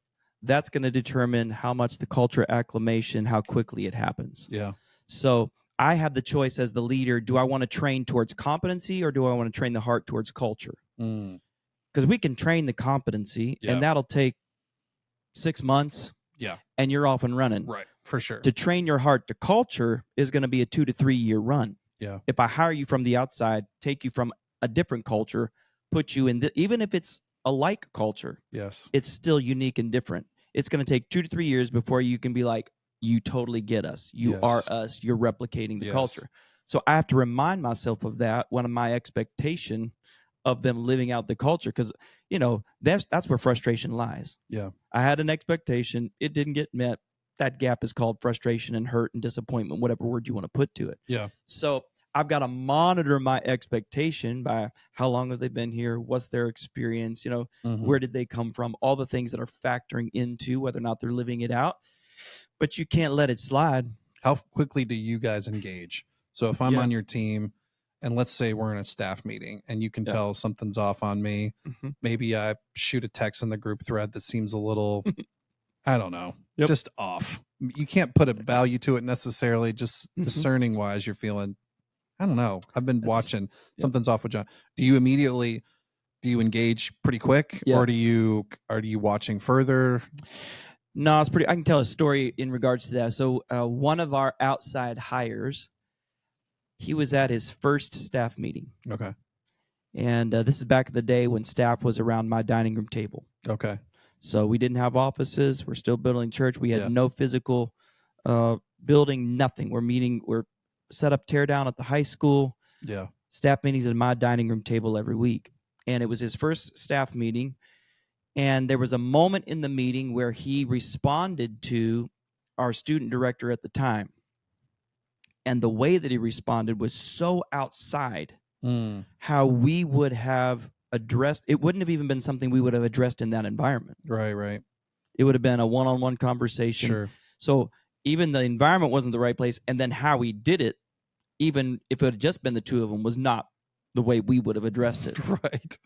that's going to determine how much the culture acclimation, how quickly it happens. Yeah. So I have the choice as the leader. Do I want to train towards competency or do I want to train the heart towards culture? Because we can train the competency and that'll take 6 months. Yeah. And you're off and running. Right. For sure. To train your heart to culture is going to be a 2 to 3 year run. Yeah. If I hire you from the outside, take you from a different culture, put you in even if it's a like culture, it's still unique and different. It's going to take 2 to 3 years before you can be like, you totally get us. You are us. You're replicating the culture. So I have to remind myself of that when my expectation of them living out the culture, because that's where frustration lies. Yeah. I had an expectation, it didn't get met. That gap is called frustration and hurt and disappointment, whatever word you want to put to it. Yeah. So I've got to monitor my expectation by how long have they been here, what's their experience, where did they come from, all the things that are factoring into whether or not they're living it out. But you can't let it slide. How quickly do you guys engage? So if I'm on your team, and let's say we're in a staff meeting and you can tell something's off on me, maybe I shoot a text in the group thread that seems a little, I don't know, just off. You can't put a value to it necessarily, just discerning wise you're feeling, I don't know. I've been watching something's off with John. Do you engage pretty quick or are you watching further? No, I can tell a story in regards to that. So one of our outside hires, he was at his first staff meeting. Okay. And this is back in the day when staff was around my dining room table. Okay. So we didn't have offices. We're still building church. We had Yeah. no physical building, nothing. We're set up tear down at the high school. Yeah. Staff meetings at my dining room table every week. And it was his first staff meeting. And there was a moment in the meeting where he responded to our student director at the time. And the way that he responded was so outside how we would have addressed. It wouldn't have even been something we would have addressed in that environment. Right. It would have been a one-on-one conversation. Sure. So even the environment wasn't the right place. And then how he did it, even if it had just been the two of them, was not the way we would have addressed it. Right.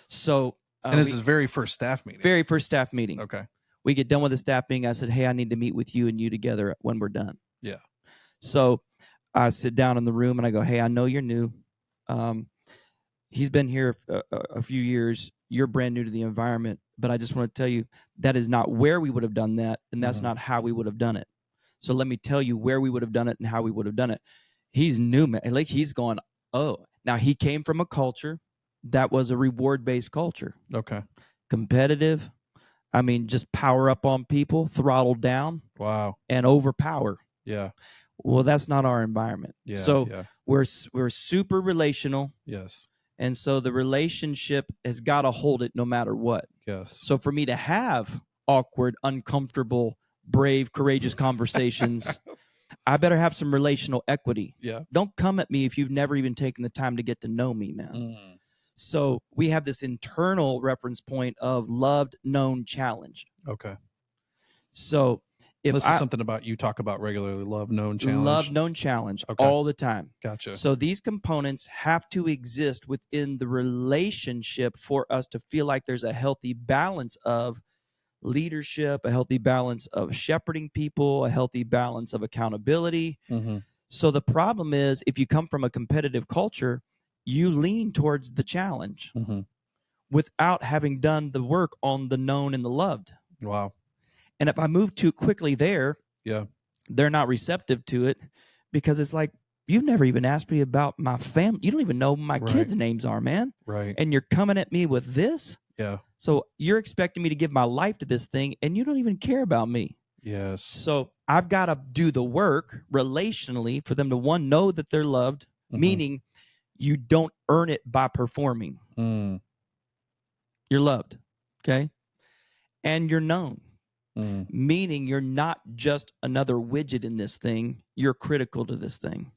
So, and this is very first staff meeting. Very first staff meeting. Okay. We get done with the staff meeting. I said, hey, I need to meet with you and you together when we're done. Yeah. So I sit down in the room and I go, hey, I know you're new. He's been here a few years. You're brand new to the environment. But I just want to tell you that is not where we would have done that. And that's not how we would have done it. So let me tell you where we would have done it and how we would have done it. He's new, man. Like he's going, oh. Now he came from a culture that was a reward-based culture. Okay. Competitive. I mean, just power up on people, throttle down. Wow. And overpower. Yeah. Well, that's not our environment. Yeah. So yeah. we're super relational. Yes. And so the relationship has got to hold it no matter what. Yes. So for me to have awkward, uncomfortable, brave, courageous conversations, I better have some relational equity. Yeah. Don't come at me if you've never even taken the time to get to know me, man. So we have this internal reference point of loved, known, challenged. Okay. So if this is something about you talk about regularly, love, known, challenge. Love, known, challenge, okay. all the time. Gotcha. So these components have to exist within the relationship for us to feel like there's a healthy balance of leadership, a healthy balance of shepherding people, a healthy balance of accountability. So the problem is if you come from a competitive culture, you lean towards the challenge without having done the work on the known and the loved. Wow. And if I move too quickly there, they're not receptive to it because it's like, you've never even asked me about my family. You don't even know my kids' names are, man. Right. And you're coming at me with this? Yeah. So you're expecting me to give my life to this thing and you don't even care about me. Yes. So I've got to do the work relationally for them to, one, know that they're loved, meaning you don't earn it by performing. You're loved, okay? And you're known, meaning you're not just another widget in this thing. You're critical to this thing.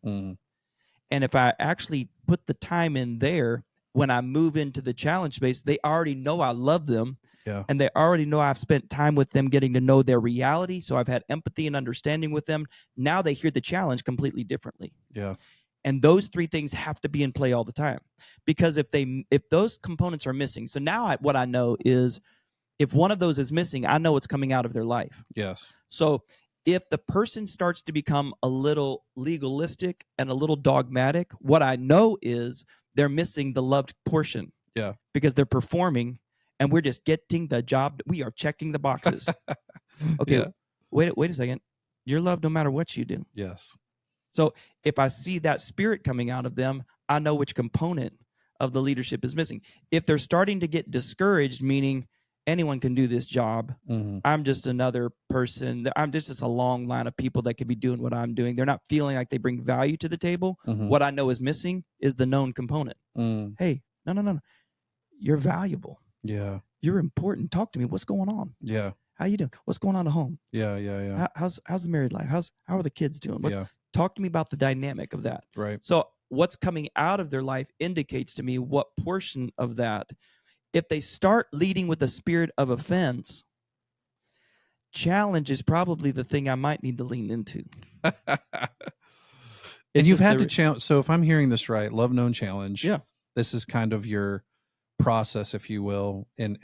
And if I actually put the time in there, when I move into the challenge space, they already know I love them. Yeah. And they already know I've spent time with them getting to know their reality. So I've had empathy and understanding with them. Now they hear the challenge completely differently. Yeah. And those three things have to be in play all the time. Because if those components are missing, so now what I know is if one of those is missing, I know what's coming out of their life. Yes. So if the person starts to become a little legalistic and a little dogmatic, what I know is they're missing the loved portion. Yeah. Because they're performing and we're just getting the job. We are checking the boxes. Okay. Yeah. Wait a second. You're loved no matter what you do. Yes. So if I see that spirit coming out of them, I know which component of the leadership is missing. If they're starting to get discouraged, meaning anyone can do this job, I'm just another person. I'm just a long line of people that could be doing what I'm doing. They're not feeling like they bring value to the table. What I know is missing is the known component. Hey, no. You're valuable. Yeah. You're important. Talk to me. What's going on? Yeah. How you doing? What's going on at home? Yeah. How's the married life? How are the kids doing? Yeah. Talk to me about the dynamic of that. Right. So what's coming out of their life indicates to me what portion of that. If they start leading with a spirit of offense, challenge is probably the thing I might need to lean into. And you've had to challenge. So if I'm hearing this right, love, known, challenge. Yeah. This is kind of your process, if you will, in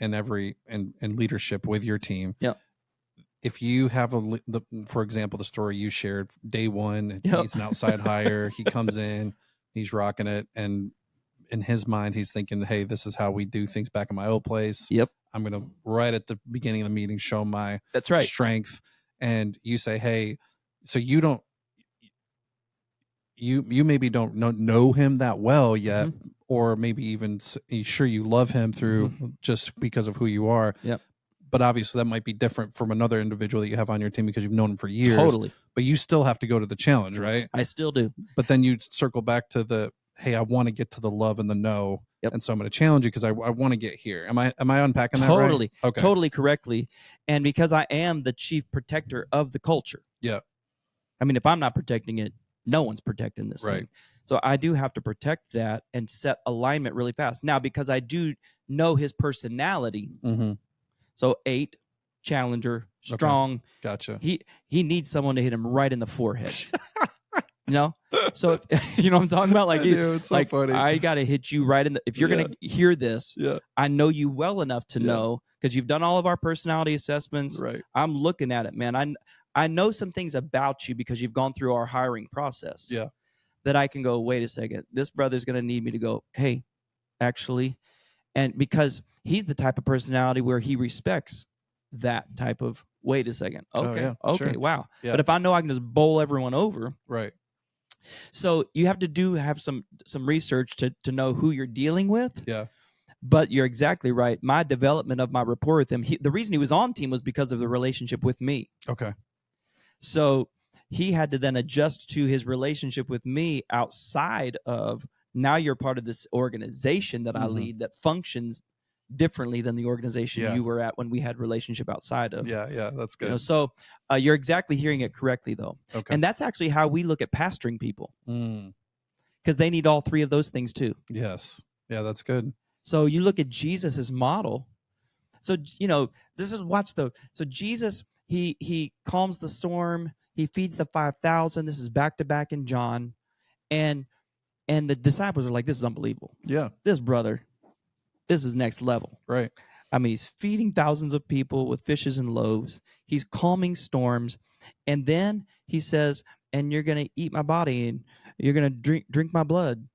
leadership with your team. Yeah. If you have for example, the story you shared, day one, he's an outside hire. He comes in, he's rocking it. And in his mind, he's thinking, hey, this is how we do things back in my old place. Yep. I'm going to, right at the beginning of the meeting, show my That's right. strength. And you say, hey, so you don't, you maybe don't know him that well yet, or maybe even sure you love him through just because of who you are. Yep. but obviously that might be different from another individual that you have on your team because you've known him for years. Totally. But you still have to go to the challenge, right? I still do. But then you circle back to the, hey, I want to get to the love and the no. Yep. And so I'm going to challenge you because I want to get here. Am I unpacking that Totally. right? Okay. Totally correctly. And because I am the chief protector of the culture. Yeah. I mean, if I'm not protecting it, no one's protecting this thing. So I do have to protect that and set alignment really fast. Now, because I do know his personality, so 8, challenger, strong. Okay. Gotcha. He needs someone to hit him right in the forehead. You know? So, you know what I'm talking about? Like, it's so funny. I got to hit you right in the, if you're going to hear this, I know you well enough to know, because you've done all of our personality assessments. Right. I'm looking at it, man. I know some things about you because you've gone through our hiring process. Yeah. That I can go, wait a second, this brother's going to need me to go, hey, actually, and because he's the type of personality where he respects that type of, wait a second, okay, sure. wow. Yeah. But if I know I can just bowl everyone over. Right. So you have to have some research to know who you're dealing with. Yeah. But you're exactly right. My development of my rapport with him, the reason he was on team was because of the relationship with me. Okay. So he had to then adjust to his relationship with me outside of, now you're part of this organization that I lead that functions differently than the organization you were at when we had relationship outside of. Yeah, that's good. You know, so you're exactly hearing it correctly, though. Okay. And that's actually how we look at pastoring people, because they need all 3 of those things too. Yes. Yeah, that's good. So you look at Jesus' model. So, you know, so Jesus, he calms the storm. He feeds the 5,000. This is back to back in John. And the disciples are like, this is unbelievable. Yeah. This brother, this is next level. Right. I mean, he's feeding thousands of people with fishes and loaves. He's calming storms. And then he says, and you're going to eat my body and you're going to drink my blood.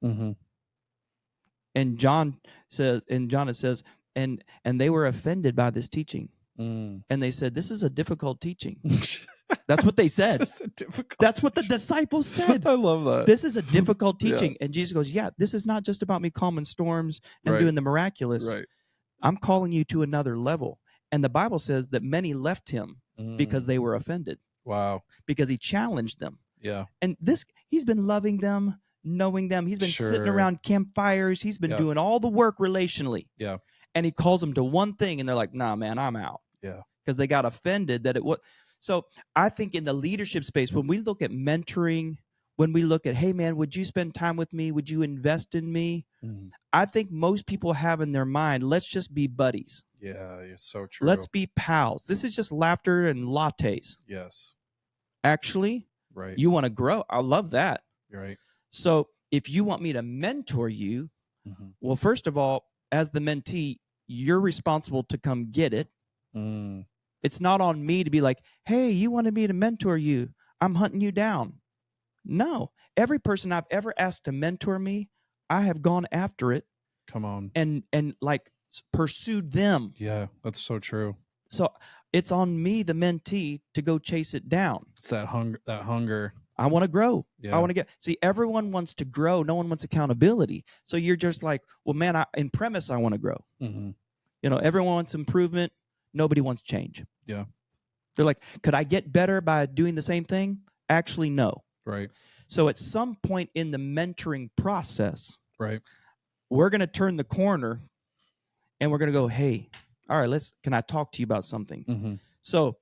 And John it says, and they were offended by this teaching. And they said, this is a difficult teaching. That's what they said. That's what the disciples said. I love that. This is a difficult teaching. And Jesus goes, yeah, this is not just about me calming storms and doing the miraculous. Right. I'm calling you to another level. And the Bible says that many left him because they were offended. Wow. Because he challenged them. Yeah. And he's been loving them, knowing them. He's been sitting around campfires. He's been doing all the work relationally. Yeah. And he calls them to one thing, and they're like, nah, man, I'm out. Yeah. Because they got offended that it was. So I think in the leadership space, when we look at mentoring, when we look at, hey, man, would you spend time with me? Would you invest in me? I think most people have in their mind, let's just be buddies. Yeah, it's so true. Let's be pals. This is just laughter and lattes. Yes. Actually, you want to grow. I love that. Right. So if you want me to mentor you, well, first of all, as the mentee, you're responsible to come get it. It's not on me to be like, hey, you wanted me to mentor you. I'm hunting you down. No. Every person I've ever asked to mentor me, I have gone after it. Come on. And like pursued them. Yeah, that's so true. So it's on me, the mentee, to go chase it down. It's that hunger. I want to grow. Yeah. I want to everyone wants to grow. No one wants accountability. So you're just like, well, man, in premise, I want to grow. You know, everyone wants improvement. Nobody wants change. Yeah. They're like, could I get better by doing the same thing? Actually, no. Right. So at some point in the mentoring process, we're going to turn the corner and we're going to go, hey, all right, can I talk to you about something? So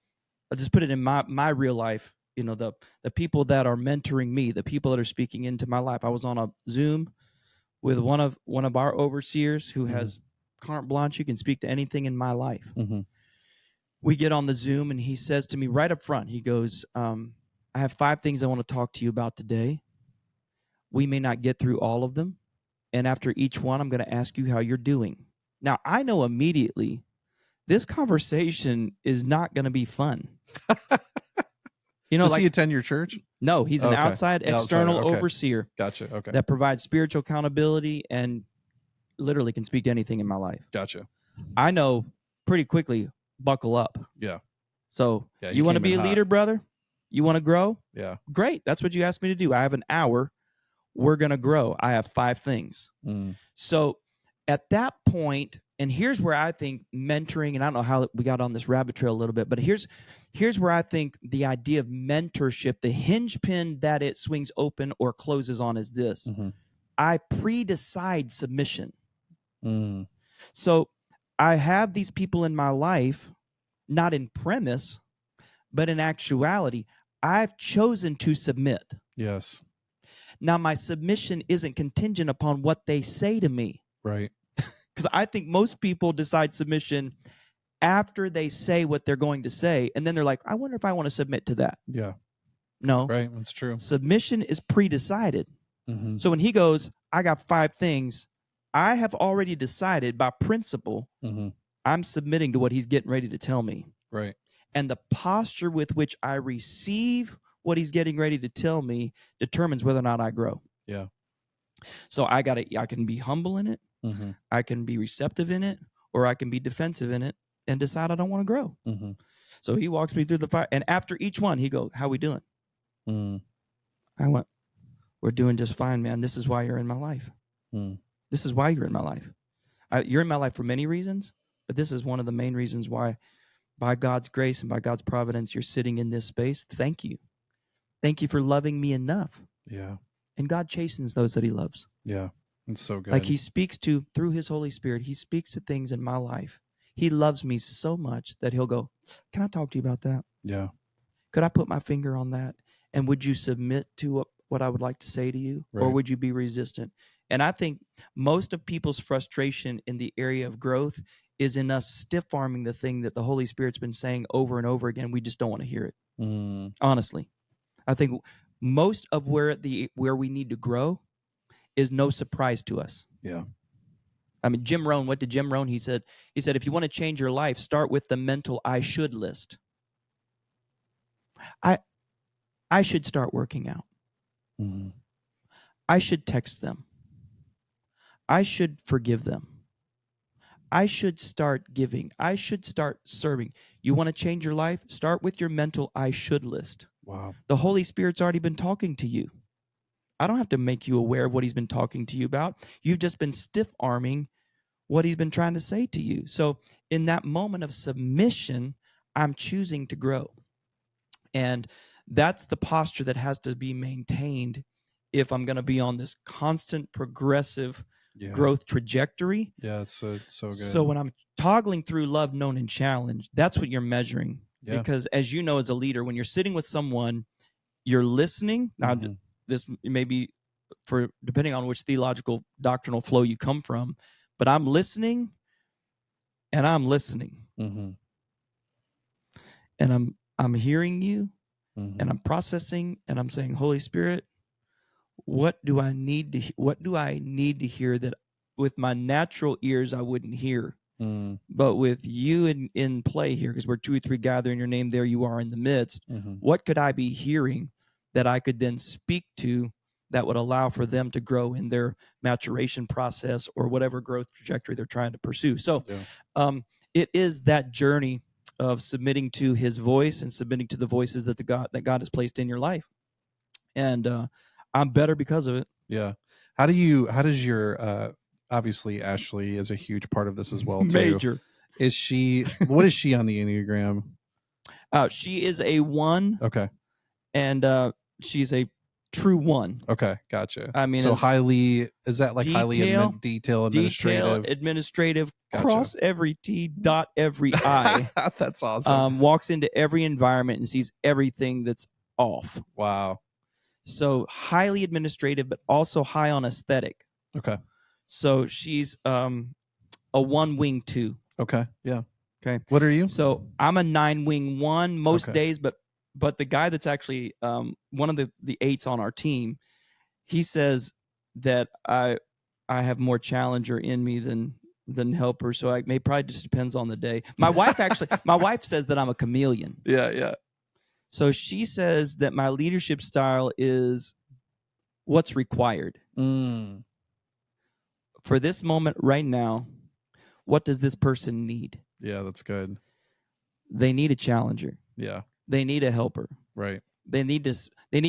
I'll just put it in my real life. You know, the people that are mentoring me, the people that are speaking into my life. I was on a Zoom with one of our overseers who has carte blanche. You can speak to anything in my life. We get on the Zoom and he says to me right up front, he goes, I have 5 things I want to talk to you about today. We may not get through all of them. And after each one, I'm going to ask you how you're doing. Now, I know immediately this conversation is not going to be fun. You know, does he attend your church? No, he's an outside external overseer. Gotcha. Okay. That provides spiritual accountability and literally can speak to anything in my life. Gotcha. I know pretty quickly, buckle up. Yeah. So you want to be a leader, brother? You want to grow? Yeah. Great. That's what you asked me to do. I have an hour. We're going to grow. I have 5 things. So at that point, And here's where I think mentoring, and I don't know how we got on this rabbit trail a little bit, but here's where I think the idea of mentorship, the hinge pin that it swings open or closes on is this. Mm-hmm. I pre-decide submission. Mm. So I have these people in my life, not in premise, but in actuality, I've chosen to submit. Yes. Now, my submission isn't contingent upon what they say to me. Right. Because I think most people decide submission after they say what they're going to say, and then they're like, I wonder if I want to submit to that. Yeah. No. Right. That's true. Submission is pre-decided. Mm-hmm. So when he goes, I got 5 things, I have already decided by principle, mm-hmm. I'm submitting to what he's getting ready to tell me. Right. And the posture with which I receive what he's getting ready to tell me determines whether or not I grow. Yeah. So I can be humble in it. Mm-hmm. I can be receptive in it, or I can be defensive in it and decide I don't want to grow. Mm-hmm. So he walks me through the fire. And after each one, he goes, how we doing? Mm. I went, we're doing just fine, man. This is why you're in my life. Mm. This is why you're in my life. You're in my life for many reasons, but this is one of the main reasons why, by God's grace and by God's providence, you're sitting in this space. Thank you. Thank you for loving me enough. Yeah. And God chastens those that he loves. Yeah. It's so good. Like he speaks to, through his Holy Spirit, he speaks to things in my life. He loves me so much that he'll go, can I talk to you about that? Yeah. Could I put my finger on that? And would you submit to what I would like to say to you? Right. Or would you be resistant? And I think most of people's frustration in the area of growth is in us stiff-arming the thing that the Holy Spirit's been saying over and over again. We just don't want to hear it. Mm. Honestly. I think most of where we need to grow is no surprise to us. Yeah. I mean, Jim Rohn, what did Jim Rohn? He said, if you want to change your life, start with the mental I should list. I should start working out. Mm-hmm. I should text them. I should forgive them. I should start giving. I should start serving. You want to change your life? Start with your mental I should list. Wow. The Holy Spirit's already been talking to you. I don't have to make you aware of what he's been talking to you about. You've just been stiff-arming what he's been trying to say to you. So in that moment of submission, I'm choosing to grow. And that's the posture that has to be maintained if I'm going to be on this constant progressive growth trajectory. Yeah, it's so good. So when I'm toggling through love, known, and challenge, that's what you're measuring. Yeah. Because as you know, as a leader, when you're sitting with someone, you're listening. Now, this may be for depending on which theological doctrinal flow you come from, but I'm listening and I'm listening. Mm-hmm. And I'm hearing you and I'm processing and I'm saying, Holy Spirit, what do I need to hear that with my natural ears I wouldn't hear? But with you in play here, because we're 2 or 3 gather in your name, there you are in the midst. What could I be hearing that I could then speak to that would allow for them to grow in their maturation process or whatever growth trajectory they're trying to pursue? So it is that journey of submitting to his voice and submitting to the voices that God has placed in your life. And I'm better because of it. Yeah. How does your obviously Ashley is a huge part of this as well too. Major. What is she on the Enneagram? She is a 1. Okay. And she's a true 1. Okay, gotcha. I mean, so highly, is that like highly detail administrative, gotcha. Cross every T, dot every I. That's awesome. Walks into every environment and sees everything that's off. Wow. So highly administrative, but also high on aesthetic. Okay. So she's a 1 wing 2. Okay. Yeah. Okay. What are you? So I'm a 9 wing 1 most days, but the guy that's actually one of the 8s on our team, he says that I have more challenger in me than helper. So probably just depends on the day. My wife says that I'm a chameleon. Yeah. Yeah. So she says that my leadership style is what's required. For this moment right now, what does this person need? Yeah, that's good. They need a challenger. Yeah. They need a helper. Right. They need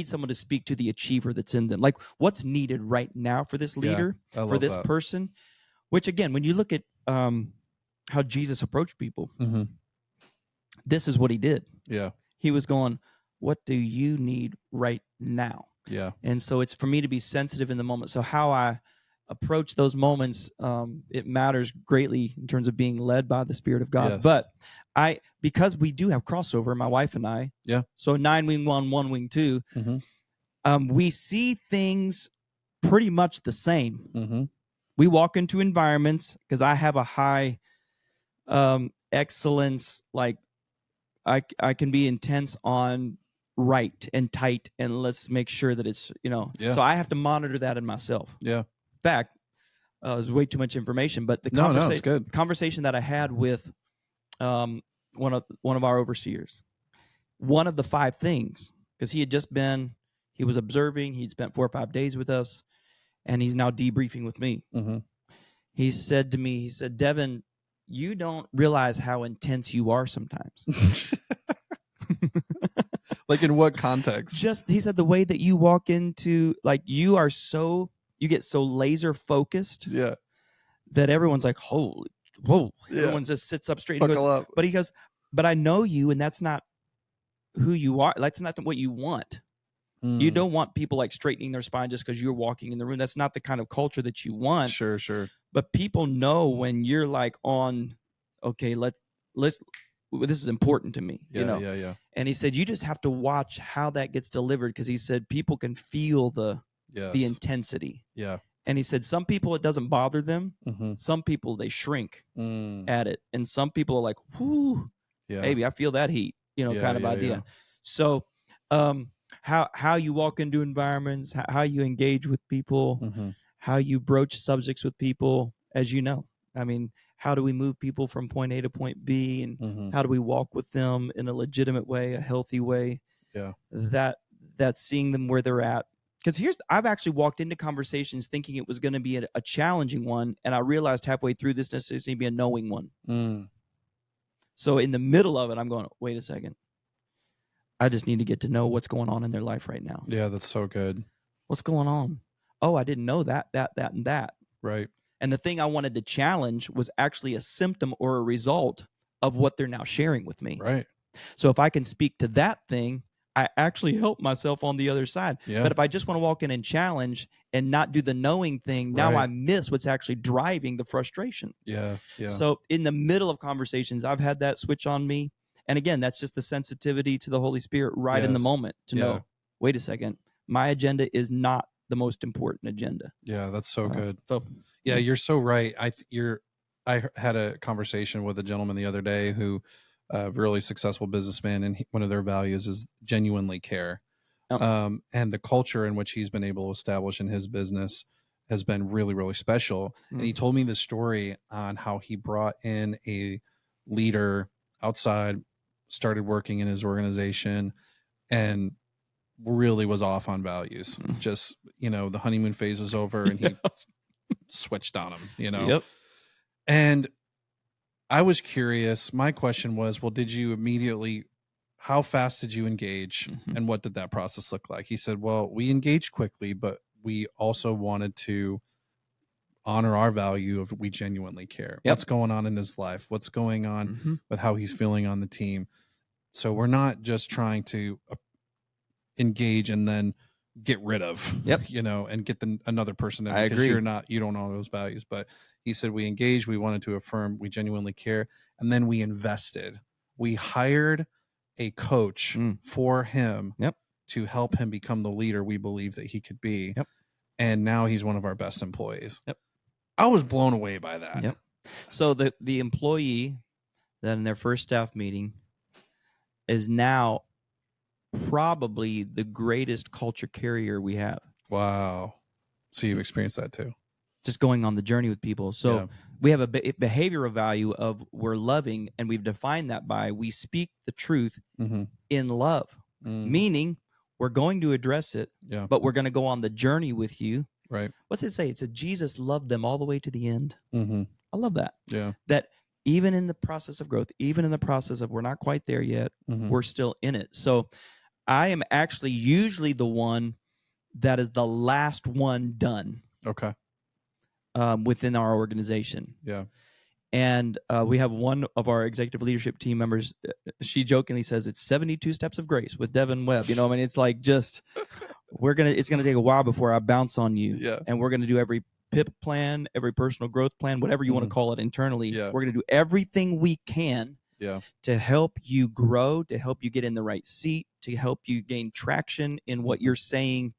someone to speak to the achiever that's in them. Like what's needed right now for this leader, for this person, which again, when you look at how Jesus approached people. Mm-hmm. This is what he did. Yeah. He was going, what do you need right now? Yeah. And so it's for me to be sensitive in the moment. So how I approach those moments, it matters greatly in terms of being led by the Spirit of God. Yes. But because we do have crossover, my wife and I, yeah. So 9 wing 1, 1 wing 2, Mm-hmm. We see things pretty much the same. Mm-hmm. We walk into environments because I have a high excellence, like I can be intense on right and tight, and let's make sure that it's, Yeah. So I have to monitor that in myself. Yeah. In fact, there's way too much information, but the it's good. conversation that I had with one of our overseers, one of the 5 things, because he was observing, he'd spent 4 or 5 days with us, and he's now debriefing with me. Mm-hmm. He said to me, Devin, you don't realize how intense you are sometimes. Like in what context? He said the way that you walk into, like, you get so laser focused, that everyone's like, holy, whoa. Yeah. Everyone just sits up straight. Buckle up. But he goes, but I know you, and that's not who you are. That's not what you want. You don't want people like straightening their spine just because you're walking in the room. That's not the kind of culture that you want. Sure. But people know when you're like on, okay, let's this is important to me. Yeah. And he said, you just have to watch how that gets delivered, because he said people can feel the intensity. Yeah. And he said some people it doesn't bother them. Mm-hmm. Some people they shrink at it, and some people are like, whoo, baby, I feel that heat. Kind of idea. Yeah. So, how you walk into environments, how you engage with people, how you broach subjects with people, as you know. I mean, how do we move people from point A to point B, and how do we walk with them in a legitimate way, a healthy way? Yeah. That's seeing them where they're at. Because I've actually walked into conversations thinking it was going to be a challenging one, and I realized halfway through this necessarily to be a knowing one. So in the middle of it, I'm going, wait a second. I just need to get to know what's going on in their life right now. Yeah, that's so good. What's going on? Oh, I didn't know that, and that. Right. And the thing I wanted to challenge was actually a symptom or a result of what they're now sharing with me. Right. So if I can speak to that thing, I actually help myself on the other side. Yeah. But if I just want to walk in and challenge and not do the knowing thing, now I miss what's actually driving the frustration. Yeah. So in the middle of conversations, I've had that switch on me. And again, that's just the sensitivity to the Holy Spirit in the moment to know, wait a second, my agenda is not the most important agenda. Yeah, that's so good. So you're so right. I had a conversation with a gentleman the other day who a really successful businessman, and one of their values is genuinely care. And the culture in which he's been able to establish in his business has been really, really special. And he told me the story on how he brought in a leader outside, started working in his organization, and really was off on values. Just, the honeymoon phase was over, and he switched on him, Yep. And I was curious. My question was, well, how fast did you engage, and what did that process look like? He said, well, we engaged quickly, but we also wanted to honor our value of we genuinely care. What's going on in his life? What's going on with how he's feeling on the team? So we're not just trying to engage and then get rid of, and get another person in, because agree. You don't know those values. But he said, we engaged, we wanted to affirm we genuinely care. And then we invested. We hired a coach for him to help him become the leader we believe that he could be. And now he's one of our best employees. I was blown away by that. So the employee that in their first staff meeting is now probably the greatest culture carrier we have. Wow. So you've experienced that too. Just going on the journey with people. So we have a behavioral value of we're loving, and we've defined that by we speak the truth in love, meaning we're going to address it, but we're going to go on the journey with you. Right. What's it say? It said Jesus loved them all the way to the end. I love that. Yeah. That even in the process of growth, even in the process of we're not quite there yet, we're still in it. So I am actually usually the one that is the last one done. Okay. Within our organization. Yeah. And we have one of our executive leadership team members. She jokingly says it's 72 steps of grace with Devin Webb. You know, I mean, it's like just it's gonna take a while before I bounce on you. Yeah. And we're gonna do every PIP plan, every personal growth plan, whatever you want to call it internally. Yeah. We're gonna do everything we can to help you grow, to help you get in the right seat, to help you gain traction in what you're saying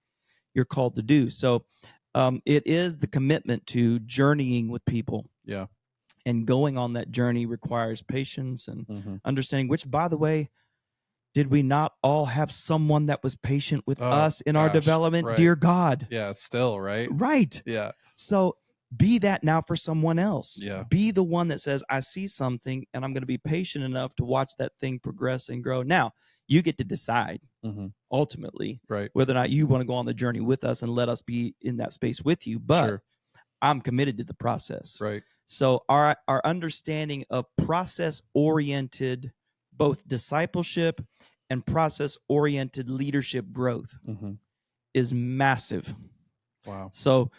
you're called to do. So it is the commitment to journeying with people. Yeah. And going on that journey requires patience and understanding, which, by the way, did we not all have someone that was patient with us in our development? Right. Dear God. Yeah, still, right? Right. Yeah. So be that now for someone else. Yeah. Be the one that says, I see something and I'm going to be patient enough to watch that thing progress and grow. Now, you get to decide ultimately whether or not you want to go on the journey with us and let us be in that space with you. But I'm committed to the process. Right. So our understanding of process-oriented, both discipleship and process-oriented leadership growth is massive. Wow. So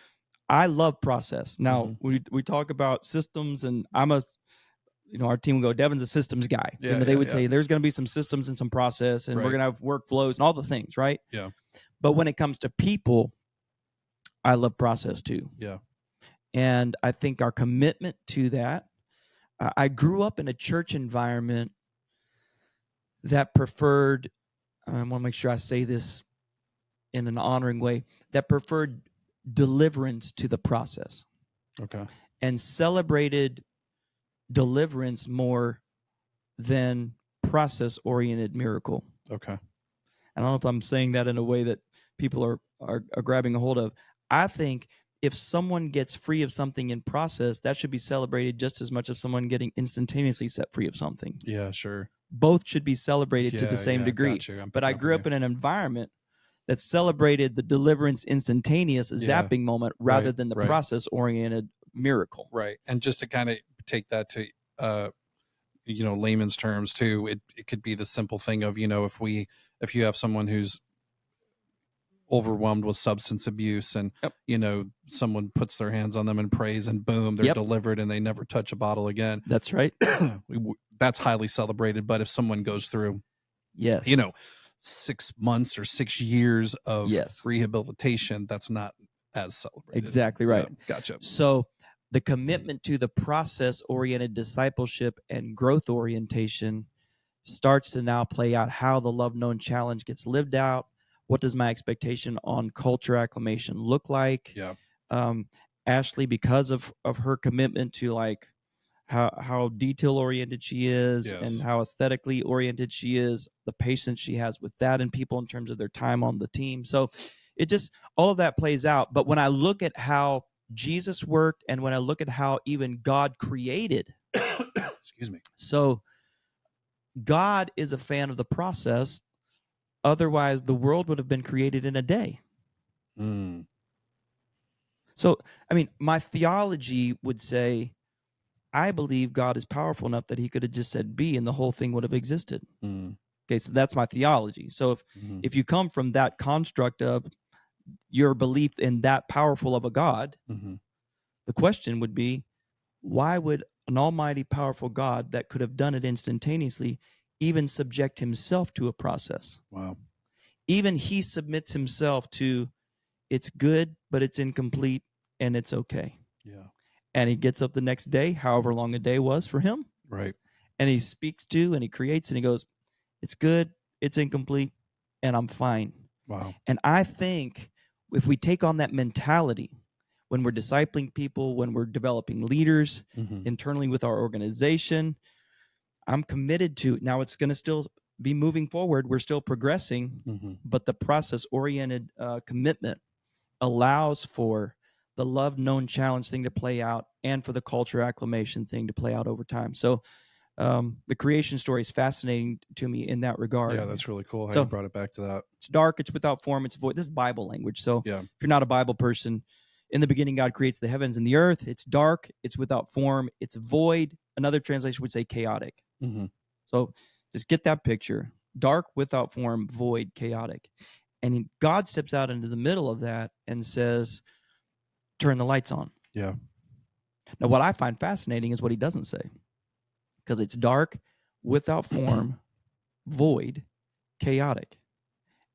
I love process. Now we talk about systems, and our team will go, Devin's a systems guy. Yeah, they would say there's going to be some systems and some process, and we're going to have workflows and all the things, right? Yeah. But when it comes to people, I love process too. Yeah. And I think our commitment to that, I grew up in a church environment that preferred, I want to make sure I say this in an honoring way, that preferred deliverance to the process. Okay. And celebrated deliverance more than process-oriented miracle. Okay. I don't know if I'm saying that in a way that people are grabbing a hold of. I think if someone gets free of something in process, that should be celebrated just as much as someone getting instantaneously set free of something. Yeah, sure. Both should be celebrated to the same degree. But I grew up in an environment that celebrated the deliverance instantaneous zapping moment rather than the process-oriented miracle. Right. And just to kind of take that to, layman's terms too, it could be the simple thing of, if you have someone who's overwhelmed with substance abuse and someone puts their hands on them and prays and boom, they're delivered and they never touch a bottle again. That's right. That's highly celebrated. But if someone goes through 6 months or 6 years of rehabilitation, that's not as celebrated. Exactly right. Yeah, gotcha. So the commitment to the process-oriented discipleship and growth orientation starts to now play out how the Love Known Challenge gets lived out. What does my expectation on culture acclimation look like? Yeah. Ashley, because of her commitment to like how detail oriented she is and how aesthetically oriented she is, the patience she has with that and people in terms of their time on the team. So it just, all of that plays out. But when I look at how Jesus worked and when I look at how even God created, excuse me. So God is a fan of the process. Otherwise, the world would have been created in a day. So, I mean, my theology would say, I believe God is powerful enough that he could have just said be and the whole thing would have existed. Okay, so that's my theology. So if you come from that construct of your belief in that powerful of a God, the question would be, why would an almighty powerful God that could have done it instantaneously even subject himself to a process? Wow. Even he submits himself to, it's good, but it's incomplete and it's okay. Yeah. And he gets up the next day, however long a day was for him. Right. And he speaks to and he creates and he goes, it's good, it's incomplete, and I'm fine. Wow. And I think if we take on that mentality when we're discipling people, when we're developing leaders internally with our organization, I'm committed to, now it's going to still be moving forward. We're still progressing, but the process-oriented commitment allows for the Love Known Challenge thing to play out and for the culture acclimation thing to play out over time. So the creation story is fascinating to me in that regard. Yeah, that's really cool how So you brought it back to that. It's dark, it's without form, it's void. This is Bible language. So if you're not a Bible person, in the beginning, God creates the heavens and the earth. It's dark, it's without form, it's void. Another translation would say chaotic. So just get that picture. Dark, without form, void, chaotic. And God steps out into the middle of that and says, turn the lights on. Yeah. Now, what I find fascinating is what he doesn't say, because it's dark, without form, void, chaotic.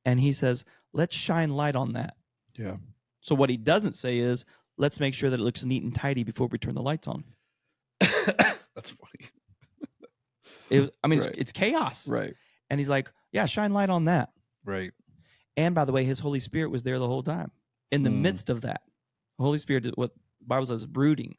And he says, let's shine light on that. Yeah. So what he doesn't say is, let's make sure that it looks neat and tidy before we turn the lights on. That's funny. It's chaos. Right. And he's like, yeah, shine light on that. Right. And by the way, his Holy Spirit was there the whole time. In the midst of that, the Holy Spirit did what the Bible says, brooding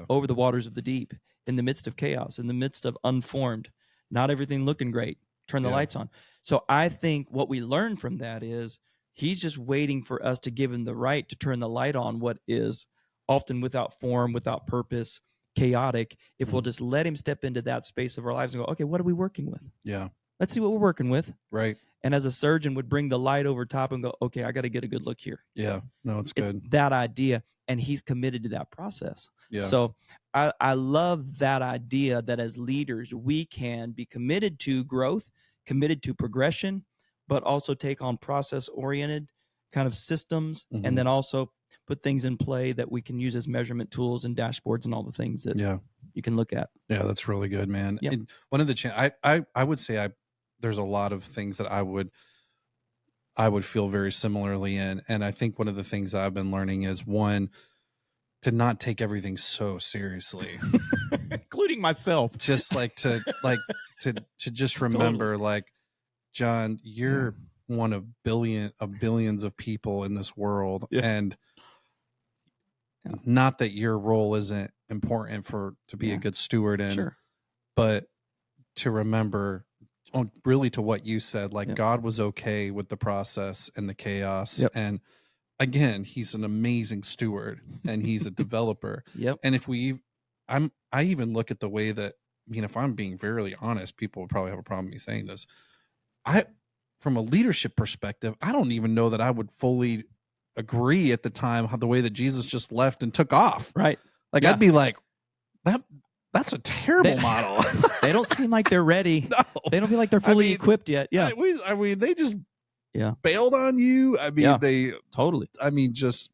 over the waters of the deep, in the midst of chaos, in the midst of unformed, not everything looking great. Turn the lights on. So I think what we learn from that is he's just waiting for us to give him the right to turn the light on what is often without form, without purpose, chaotic, if we'll just let him step into that space of our lives and go, okay, what are we working with? Yeah. Let's see what we're working with. Right. And as a surgeon would bring the light over top and go, okay, I got to get a good look here. Yeah. No, it's good. It's that idea. And he's committed to that process. Yeah. So I love that idea that as leaders, we can be committed to growth, committed to progression, but also take on process-oriented kind of systems, and then also put things in play that we can use as measurement tools and dashboards and all the things that you can look at. Yeah, that's really good, man. Yep. And one of the I would say there's a lot of things that I would feel very similarly in, and I think one of the things I've been learning is, one, to not take everything so seriously, including myself. Just to just remember, like, John, you're one of billions of people in this world, and not that your role isn't important to be a good steward in, but to remember, really, to what you said, like, God was okay with the process and the chaos, and again, he's an amazing steward, and he's a developer. And if I even look at the way that, if I'm being very honest, people would probably have a problem with me saying this. From a leadership perspective, I don't even know that I would fully agree at the time how the way that Jesus just left and took off. Right. Like, I'd be like, that's a terrible model. They don't seem like they're ready. No. They don't feel like they're fully equipped yet. Yeah. They just bailed on you. They totally. Just,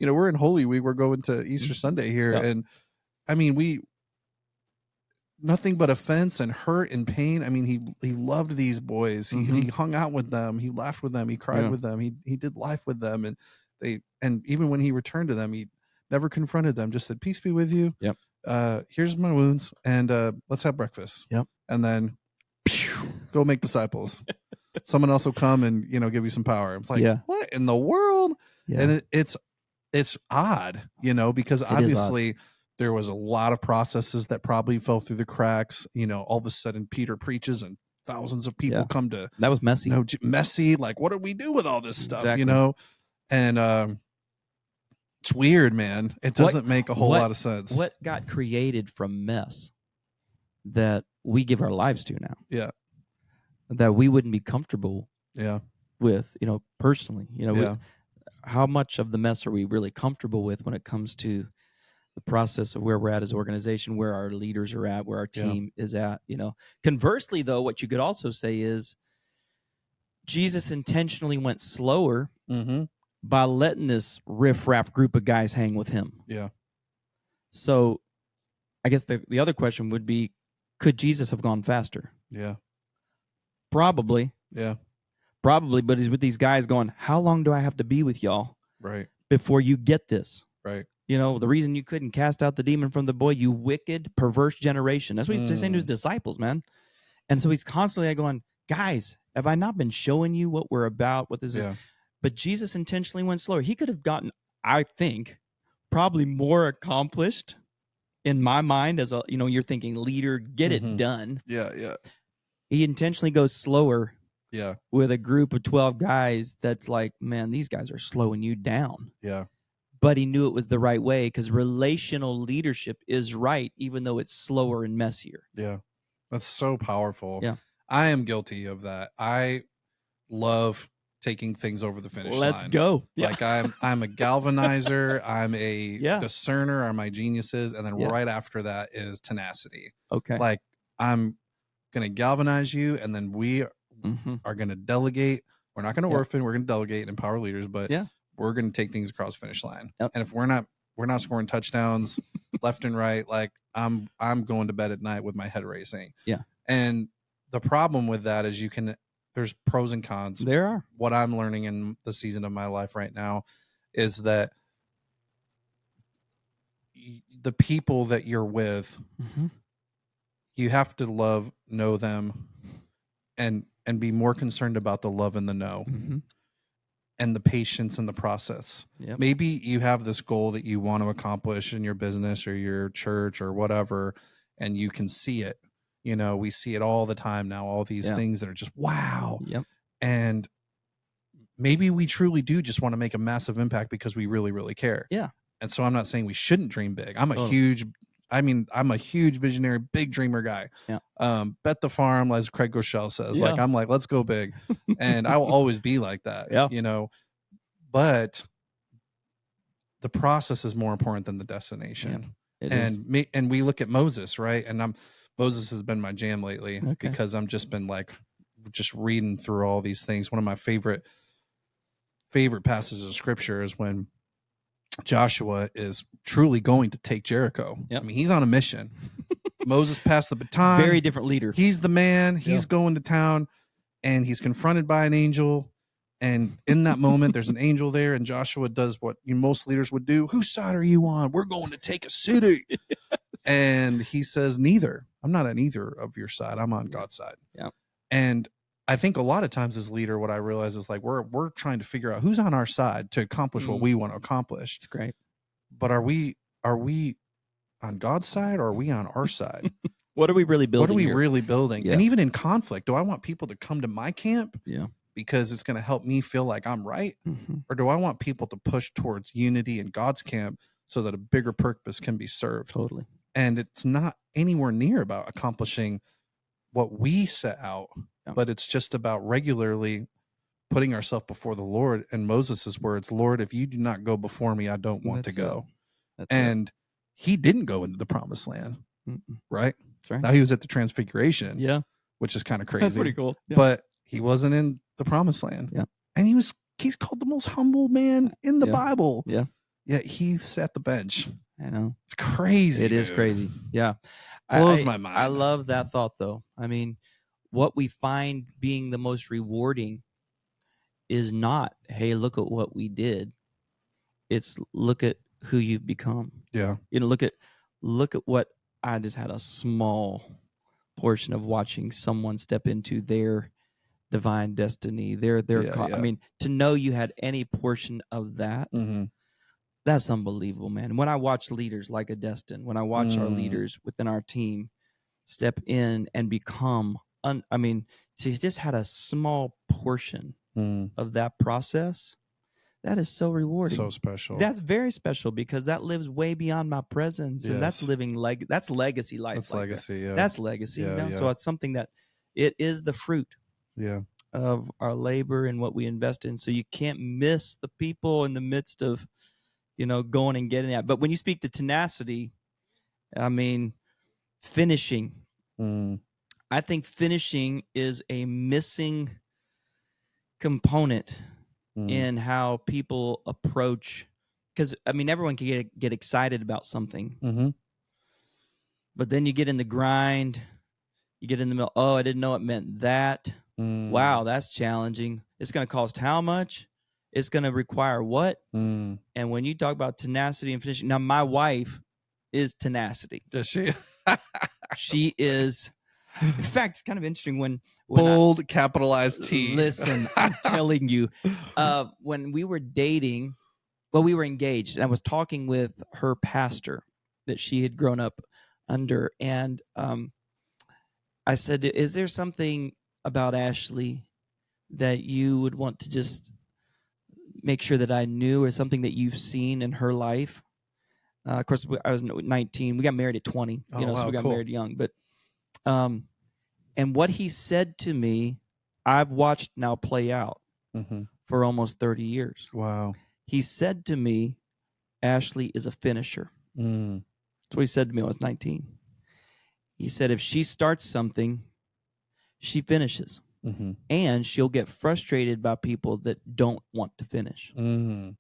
we're in Holy Week. We're going to Easter Sunday here. And nothing but offense and hurt and pain. He loved these boys. He hung out with them. He laughed with them. He cried with them. He did life with them. And even when he returned to them, he never confronted them, just said, peace be with you. Here's my wounds, and let's have breakfast. And then go make disciples. Someone else will come and, give you some power. It's like, what in the world? And it's odd, because obviously there was a lot of processes that probably fell through the cracks. All of a sudden Peter preaches and thousands of people come to. That was messy. Messy. Like, what do we do with all this stuff? And it's weird, man. It doesn't make a whole lot of sense. What got created from mess that we give our lives to now? Yeah. That we wouldn't be comfortable with, personally. How much of the mess are we really comfortable with when it comes to the process of where we're at as an organization, where our leaders are at, where our team is at? Conversely, though, what you could also say is Jesus intentionally went slower by letting this riff-raff group of guys hang with him. Yeah. So I guess the other question would be, could Jesus have gone faster? Yeah. Probably. Yeah. Probably, but he's with these guys going, how long do I have to be with y'all before you get this? Right. The reason you couldn't cast out the demon from the boy, you wicked, perverse generation. That's what he's saying to his disciples, man. And so he's constantly going, guys, have I not been showing you what we're about, what this is? But Jesus intentionally went slower. He could have gotten, I think, probably more accomplished in my mind as a, you're thinking leader, get it done. Yeah, yeah. He intentionally goes slower with a group of 12 guys that's like, man, these guys are slowing you down. Yeah. But he knew it was the right way, because relational leadership is right, even though it's slower and messier. Yeah. That's so powerful. Yeah. I am guilty of that. I love taking things over the finish line. Let's go. Like, I'm a galvanizer. I'm a discerner, are my geniuses. And then right after that is tenacity. Okay. Like, I'm going to galvanize you, and then we are going to delegate. We're not going to orphan. We're going to delegate and empower leaders, but we're going to take things across the finish line. And if we're we're not scoring touchdowns left and right. Like I'm going to bed at night with my head racing. Yeah. And the problem with that is there's pros and cons. There are. What I'm learning in the season of my life right now is that the people that you're with, you have to know them, and be more concerned about the love and the know, and the patience in the process. Yep. Maybe you have this goal that you want to accomplish in your business or your church or whatever, and you can see it. You know, we see it all the time now, all these things that are just wow. Yep. And maybe we truly do just want to make a massive impact because we really, really care. Yeah. And so I'm not saying we shouldn't dream big. I'm a huge visionary, big dreamer guy. Yeah. Bet the farm, as Craig Groeschel says. Yeah. I'm like, let's go big. And I will always be like that. Yeah. You know, but the process is more important than the destination. Yeah, and we look at Moses, right? And Moses has been my jam lately because I'm just been like just reading through all these things. One of my favorite passages of scripture is when Joshua is truly going to take Jericho. Yep. I mean, he's on a mission. Moses passed the baton. Very different leader. He's the man. He's going to town, and he's confronted by an angel. And in that moment, there's an angel there, and Joshua does what most leaders would do. Whose side are you on? We're going to take a city. Yes. And he says, neither. I'm not on either of your side. I'm on God's side. Yeah. And I think a lot of times as leader, what I realize is like we're trying to figure out who's on our side to accomplish what we want to accomplish. It's great. But are we on God's side or are we on our side? What are we really building? What are we really building? Yeah. And even in conflict, do I want people to come to my camp? Yeah. Because it's going to help me feel like I'm right? Or do I want people to push towards unity in God's camp so that a bigger purpose can be served? Totally. And it's not anywhere near about accomplishing what we set out, but it's just about regularly putting ourselves before the Lord. And Moses' words, Lord, if you do not go before me, I don't want to go. And he didn't go into the promised land, right? That's right. Now he was at the transfiguration, which is kind of crazy. That's pretty cool. Yeah. But he wasn't in the promised land. Yeah. And he's called the most humble man in the Bible. Yeah. Yet he sat the bench. I know. It's crazy. It is crazy. Yeah. Blows my mind. I love that thought, though. I mean, what we find being the most rewarding is not, hey, look at what we did. It's look at who you've become. Yeah. You know, look at what I just had a small portion of watching someone step into their divine destiny. I mean, to know you had any portion of that, that's unbelievable, man. And when I watch leaders like a Destin, when I watch our leaders within our team step in and become, so he just had a small portion of that process. That is so rewarding. So special. That's very special because that lives way beyond my presence. And that's that's legacy life. That's like legacy, that. That's legacy. So it's something that it is the fruit of our labor and what we invest in. So you can't miss the people in the midst of, going and getting that. But when you speak to tenacity, I mean, finishing. I think finishing is a missing component in how people approach, because everyone can get excited about something, but then you get in the grind, you get in the middle. Oh, I didn't know it meant that. Wow, that's challenging. It's going to cost how much? It's going to require what? And when you talk about tenacity and finishing, now my wife is tenacity. Does she? She is. In fact, it's kind of interesting when bold capitalized T. Listen, I'm telling you, when we were dating, we were engaged, and I was talking with her pastor that she had grown up under, and I said, "Is there something about Ashley that you would want to just make sure that I knew, or something that you've seen in her life?" Of course, I was 19. We got married at 20. So we got married young, but. And what he said to me, I've watched now play out for almost 30 years. Wow. He said to me, Ashley is a finisher. That's what he said to me when I was 19. He said, if she starts something, she finishes. And she'll get frustrated by people that don't want to finish. And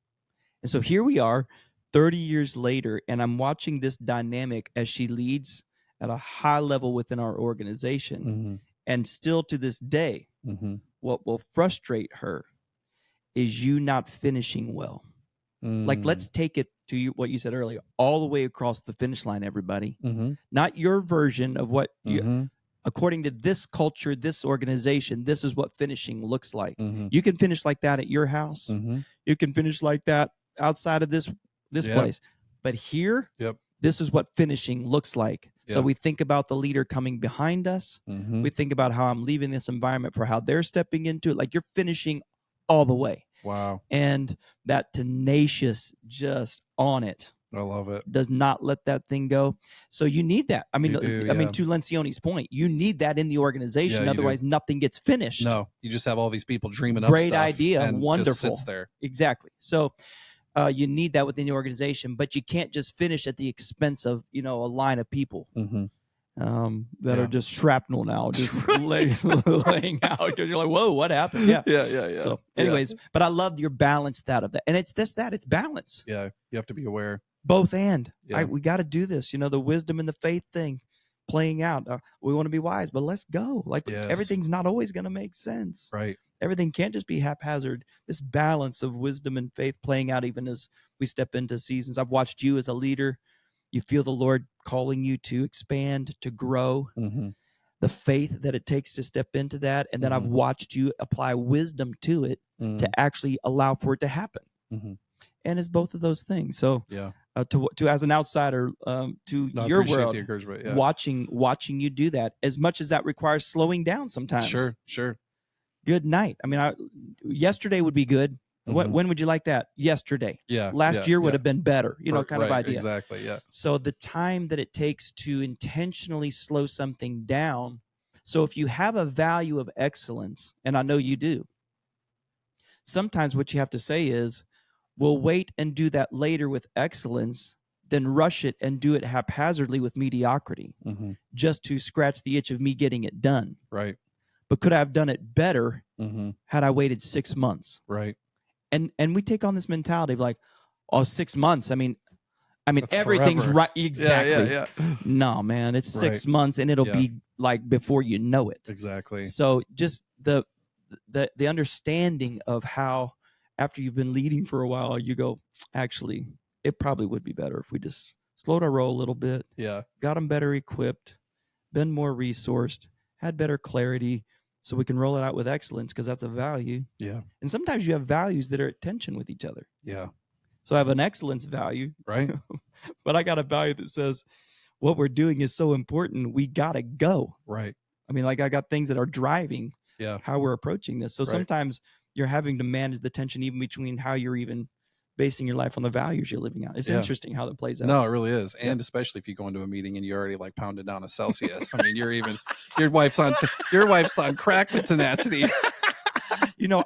so here we are, 30 years later, and I'm watching this dynamic as she leads at a high level within our organization. Mm-hmm. And still to this day, Mm-hmm. what will frustrate her is you not finishing well. Like, let's take it to you, what you said earlier, all the way across the finish line, everybody. Mm-hmm. Not your version of what you, Mm-hmm. according to this culture, this organization, this is what finishing looks like. Mm-hmm. You can finish like that at your house. Mm-hmm. You can finish like that outside of this place. But here, this is what finishing looks like. So we think about the leader coming behind us. Mm-hmm. We think about how I'm leaving this environment for how they're stepping into it. Like, you're finishing all the way. Wow. And that tenacious, just on it. I love it. Does not let that thing go. So you need that. I mean, do, I mean, to Lencioni's point, you need that in the organization. Otherwise, nothing gets finished. No, you just have all these people dreaming up Great stuff. idea. And Wonderful. just sits there. Exactly. So you need that within the organization, but you can't just finish at the expense of, a line of people. Mm-hmm. That are just shrapnel now, just laying out, because you're like, whoa, what happened? Yeah. So anyways, but I love your balance of that. And it's it's balance. Yeah. You have to be aware. Both and. We got to do this, the wisdom and the faith thing playing out. We want to be wise, but let's go. Like, everything's not always going to make sense. Right. Everything can't just be haphazard. This balance of wisdom and faith playing out even as we step into seasons. I've watched you as a leader. You feel the Lord calling you to expand, to grow, the faith that it takes to step into that. And then I've watched you apply wisdom to it to actually allow for it to happen. And it's both of those things. So to as an outsider, to your world, watching you do that, as much as that requires slowing down sometimes. Sure. Good night. I mean, yesterday would be good. When would you like that? Yesterday. Yeah. Last year would have been better, kind of idea. Exactly. Yeah. So the time that it takes to intentionally slow something down. So if you have a value of excellence, and I know you do, sometimes what you have to say is, we'll wait and do that later with excellence, then rush it and do it haphazardly with mediocrity, just to scratch the itch of me getting it done. Right. But could I have done it better had I waited 6 months? Right. And we take on this mentality of like, 6 months. I mean, that's everything's forever. right. Exactly. Yeah. No, man, it's 6 months, and it'll be like before you know it. Exactly. So just the understanding of how, after you've been leading for a while, you go, actually, it probably would be better if we just slowed our roll a little bit. Yeah. Got them better equipped, been more resourced, had better clarity, so we can roll it out with excellence, because that's a value. Yeah. And sometimes you have values that are at tension with each other. Yeah. So I have an excellence value. Right. But I got a value that says what we're doing is so important, we got to go. Right. I mean, like, I got things that are driving how we're approaching this. So sometimes you're having to manage the tension even between how you're even basing your life on the values you're living out. It's interesting how that plays out. No, it really is. And especially if you go into a meeting and you already like pounded down a Celsius. I mean, your wife's on crack with tenacity.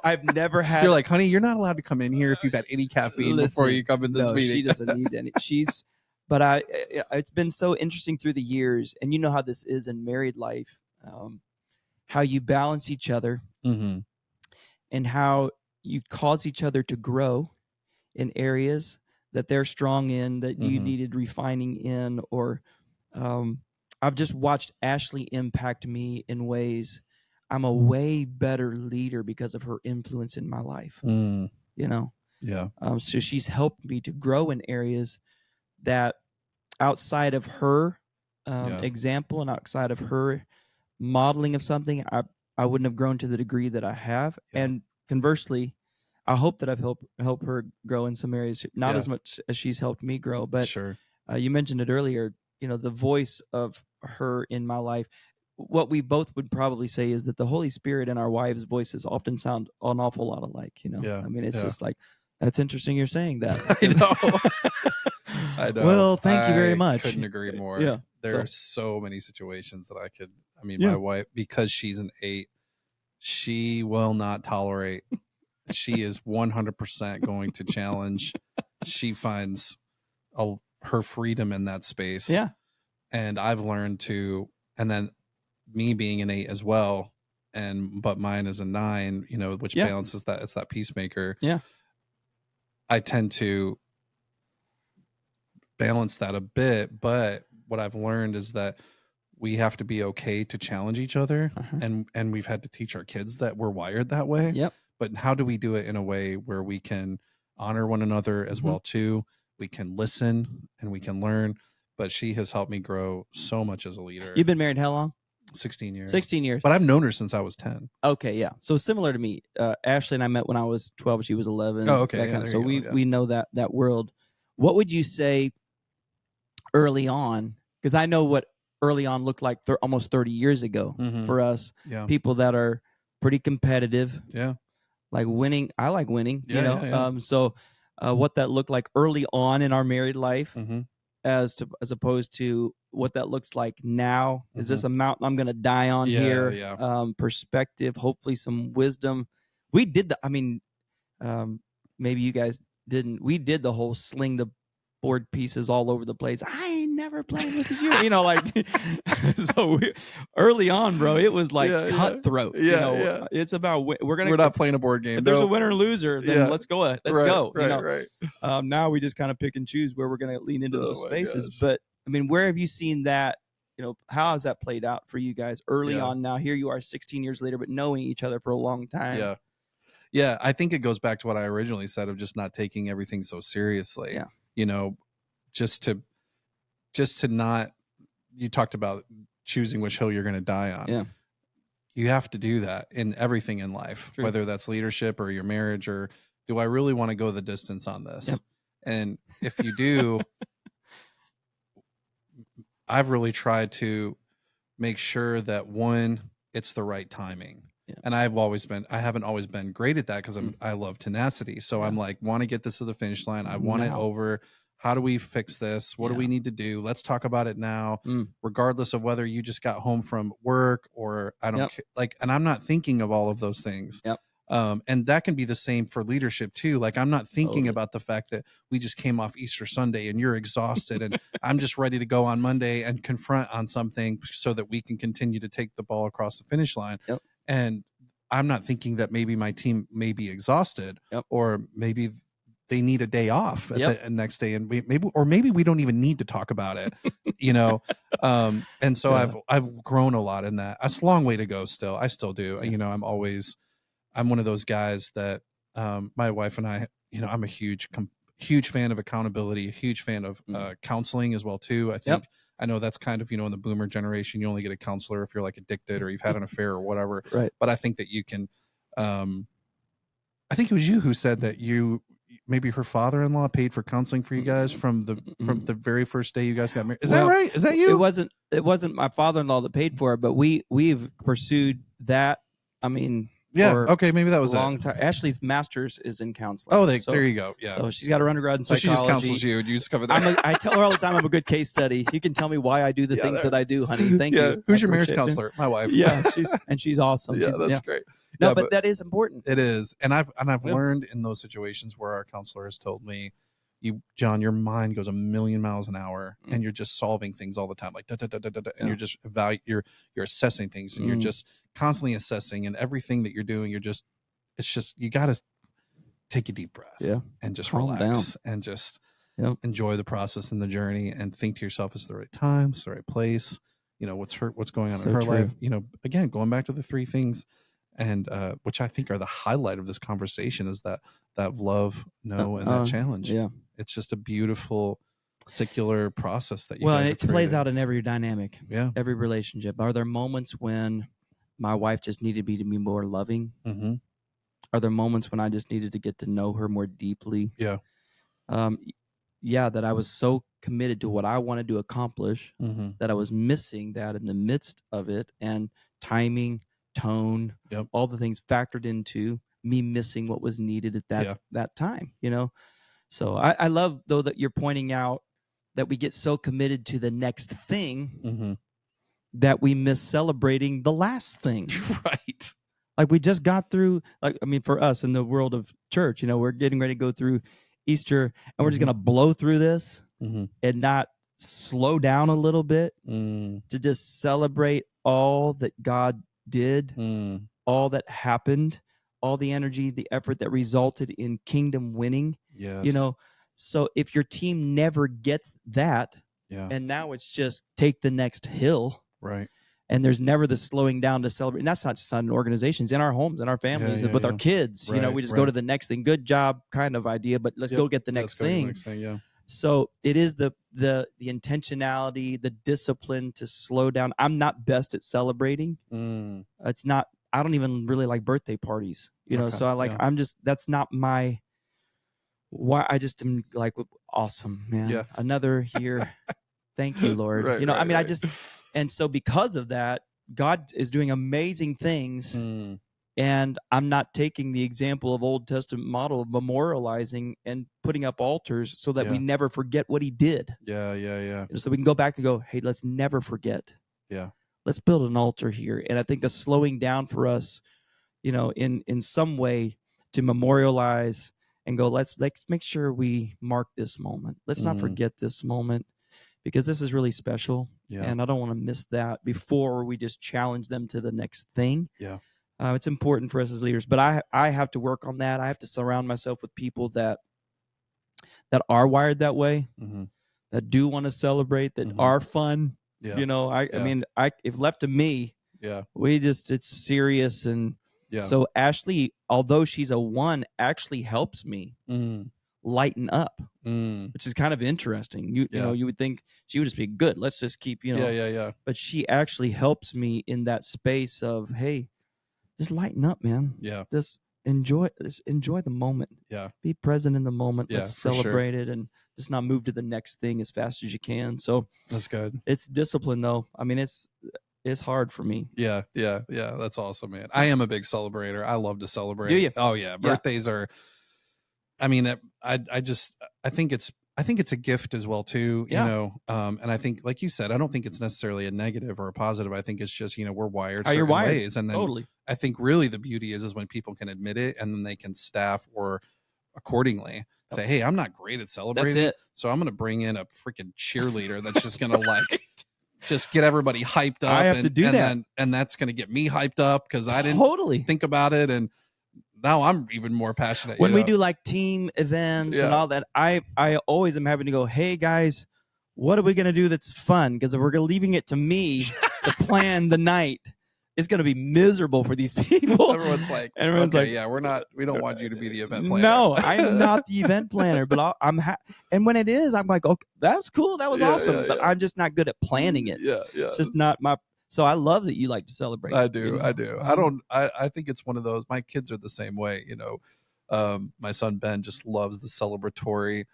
I've never had. You're like, honey, you're not allowed to come in here if you've had any caffeine before you come in this meeting. She doesn't need any. But it's been so interesting through the years, and you know how this is in married life, how you balance each other, and how you cause each other to grow in areas that they're strong in, that you needed refining in, or I've just watched Ashley impact me in ways. I'm a way better leader because of her influence in my life. Yeah. So she's helped me to grow in areas that, outside of her example and outside of her modeling of something, I wouldn't have grown to the degree that I have. And conversely, I hope that I've helped her grow in some areas, not as much as she's helped me grow. But you mentioned it earlier, the voice of her in my life. What we both would probably say is that the Holy Spirit and our wives' voices often sound an awful lot alike. I mean, it's just like, that's interesting you're saying that. I know. Well, thank you very much. Couldn't agree more. Yeah. There are so many situations that my wife, because she's an 8, she will not tolerate. She is 100% going to challenge. She finds her freedom in that space. Yeah. And I've learned to, and then me being an 8 as well, but mine is a 9, which balances that. It's that peacemaker. Yeah. I tend to balance that a bit. But what I've learned is that we have to be okay to challenge each other. And we've had to teach our kids that we're wired that way. Yep. But how do we do it in a way where we can honor one another as well too? We can listen and we can learn. But she has helped me grow so much as a leader. You've been married how long? 16 years. 16 years. But I've known her since I was 10. Okay, yeah. So similar to me. Ashley and I met when I was 12. She was 11. Oh, okay. Yeah, so we know that world. What would you say early on? Because I know what early on looked like almost 30 years ago for us. Yeah. People that are pretty competitive. Yeah. Like winning. I like winning. Yeah. So what that looked like early on in our married life as opposed to what that looks like now. Is this a mountain I'm going to die on here? Yeah. Perspective, hopefully some wisdom. We did maybe you guys didn't. We did the whole sling the board pieces all over the place. I ain't never played with this year. So early on, bro, it was like cutthroat. Yeah. It's about we're not playing a board game. If there's a winner or loser, then let's go. Let's go. Right. Now we just kind of pick and choose where we're going to lean into those spaces. But I mean, where have you seen that? How has that played out for you guys early on? Now here you are 16 years later, but knowing each other for a long time. Yeah. I think it goes back to what I originally said of just not taking everything so seriously. Just to not, you talked about choosing which hill you're going to die on. Yeah. You have to do that in everything in life, whether that's leadership or your marriage, or do I really want to go the distance on this? Yep. And if you do, I've really tried to make sure that it's the right timing. Yeah. And I haven't always been great at that because I love tenacity. So I'm like, want to get this to the finish line. I want it over. How do we fix this? What do we need to do? Let's talk about it now, regardless of whether you just got home from work or I don't care. And I'm not thinking of all of those things. Yep. And that can be the same for leadership too. Like I'm not thinking about the fact that we just came off Easter Sunday and you're exhausted and I'm just ready to go on Monday and confront on something so that we can continue to take the ball across the finish line. Yep. And I'm not thinking that maybe my team may be exhausted or maybe they need a day off at the next day. And maybe we don't even need to talk about it, And so I've grown a lot in that. It's a long way to go still. I still do. I'm one of those guys that my wife and I, I'm a huge fan of accountability, a huge fan of counseling as well too. I think I know that's kind of, in the boomer generation, you only get a counselor if you're like addicted or you've had an affair or whatever. Right. But I think that you can, I think it was you who said that maybe her father-in-law paid for counseling for you guys from the very first day you guys got married. Is that right? Is that you? It wasn't my father-in-law that paid for it, but we've pursued that. I mean, okay, maybe that was a long time. Ashley's master's is in counseling. Oh, there you go. Yeah. So she's got her undergrad in psychology. So she just counsels you, and you just cover that. I tell her all the time I'm a good case study. You can tell me why I do the things that I do, honey. Thank you. Who's your marriage counselor? My wife. Yeah, she's awesome. That's great. No, but that is important. It is, and I've learned in those situations where our counselor has told me, John, your mind goes a million miles an hour, and you're just solving things all the time, like da da da da da, and you're just you're assessing things, and you're just constantly assessing, and everything that you're doing, you got to take a deep breath, and just calm relax, down. and just enjoy the process and the journey, and think to yourself, it's the right time, it's the right place. What's going on in her life. Again, going back to the three things. And which I think are the highlight of this conversation is that love, know, and that challenge. Yeah, it's just a beautiful secular process that you. Well, it plays out in every dynamic. Yeah, every relationship. Are there moments when my wife just needed me to be more loving? Mm-hmm. Are there moments when I just needed to get to know her more deeply? Yeah. That I was so committed to what I wanted to accomplish that I was missing that in the midst of it, and timing, tone, all the things factored into me missing what was needed at that time, So I love, though, that you're pointing out that we get so committed to the next thing that we miss celebrating the last thing. Right. Like we just got through, for us in the world of church, we're getting ready to go through Easter, and we're just going to blow through this and not slow down a little bit to just celebrate all that God did, all that happened, all the energy, the effort that resulted in kingdom winning. Yes. So if your team never gets that, and now it's just take the next hill, right? And there's never the slowing down to celebrate. And that's not just on organizations, in our homes, in our families, with our kids. Right, we just go to the next thing. Good job, kind of idea, but let's go get the next thing. So it is the intentionality, the discipline to slow down. I'm not best at celebrating. It's not. I don't even really like birthday parties. So I'm just. That's not my. Why I just am like awesome, man. Yeah. Another year. Thank you, Lord. I just. And so because of that, God is doing amazing things. And I'm not taking the example of Old Testament model of memorializing and putting up altars so that we never forget what he did. Yeah. So we can go back and go, hey, let's never forget. Yeah. Let's build an altar here. And I think the slowing down for us, in some way to memorialize and go, let's make sure we mark this moment. Let's not forget this moment. Because this is really special, and I don't want to miss that before we just challenge them to the next thing. Yeah, it's important for us as leaders, but I have to work on that. I have to surround myself with people that are wired that way, that do want to celebrate, that are fun. Yeah. I mean, if left to me, it's serious, and so Ashley, although she's a 1, actually helps me. Lighten up, which is kind of interesting. You would think she would just be good. Let's just keep, But she actually helps me in that space of, hey, just lighten up, man. Yeah. Just enjoy the moment. Yeah. Be present in the moment. Yeah, Let's celebrate it and just not move to the next thing as fast as you can. So that's good. It's discipline though. I mean, it's hard for me. Yeah. That's awesome, man. I am a big celebrator. I love to celebrate. Do you? Oh yeah. Birthdays are. I mean, I think it's a gift as well too, and I think, like you said, I don't think it's necessarily a negative or a positive. I think it's just, we're wired certain ways. And then totally. I think really the beauty is when people can admit it, and then they can staff or accordingly say, hey, I'm not great at celebrating. So I'm going to bring in a freaking cheerleader that's just going to just get everybody hyped up. I have to do that. And that's going to get me hyped up because I didn't think about it. And now I'm even more passionate. When we do like team events and all that, I always am having to go, hey guys, what are we going to do that's fun? Because if we're leaving it to me to plan the night, it's going to be miserable for these people. Everyone's like, yeah, we don't want you to be the event planner. No, I'm not the event planner, but and when it is, I'm like, okay, that's cool. That was awesome. But I'm just not good at planning it. Yeah. It's just not my. So I love that you like to celebrate. I do. I think it's one of those. My kids are the same way. My son Ben just loves the celebratory.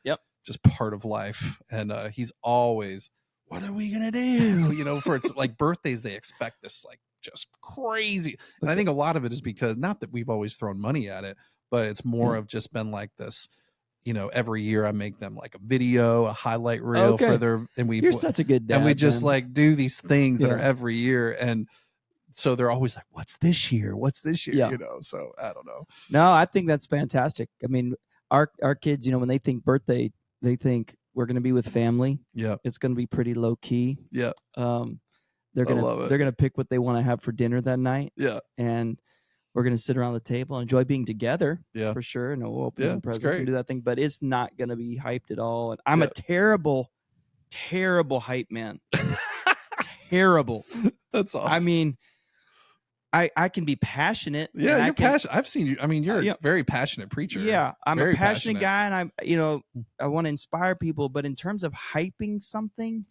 Just part of life, and he's always, what are we gonna do? For it's like birthdays, they expect this just crazy. And I think a lot of it is because, not that we've always thrown money at it, but it's more of just been like this. Every year I make them like a video, a highlight reel for their, and you're such a good dad, and we just do these things that are every year. And so they're always like, what's this year? So I don't know. No, I think that's fantastic. I mean, our kids, when they think birthday, they think we're going to be with family. Yeah. It's going to be pretty low key. Yeah. They're going to pick what they want to have for dinner that night. Yeah. And we're going to sit around the table and enjoy being together, for sure. And we'll open some presents and do that thing. But it's not going to be hyped at all. And I'm a terrible, terrible hype man. Terrible. That's awesome. I mean, I can be passionate. Yeah, you're passionate. I've seen you. I mean, you're a very passionate preacher. Yeah, I'm a passionate guy, and I want to inspire people. But in terms of hyping something,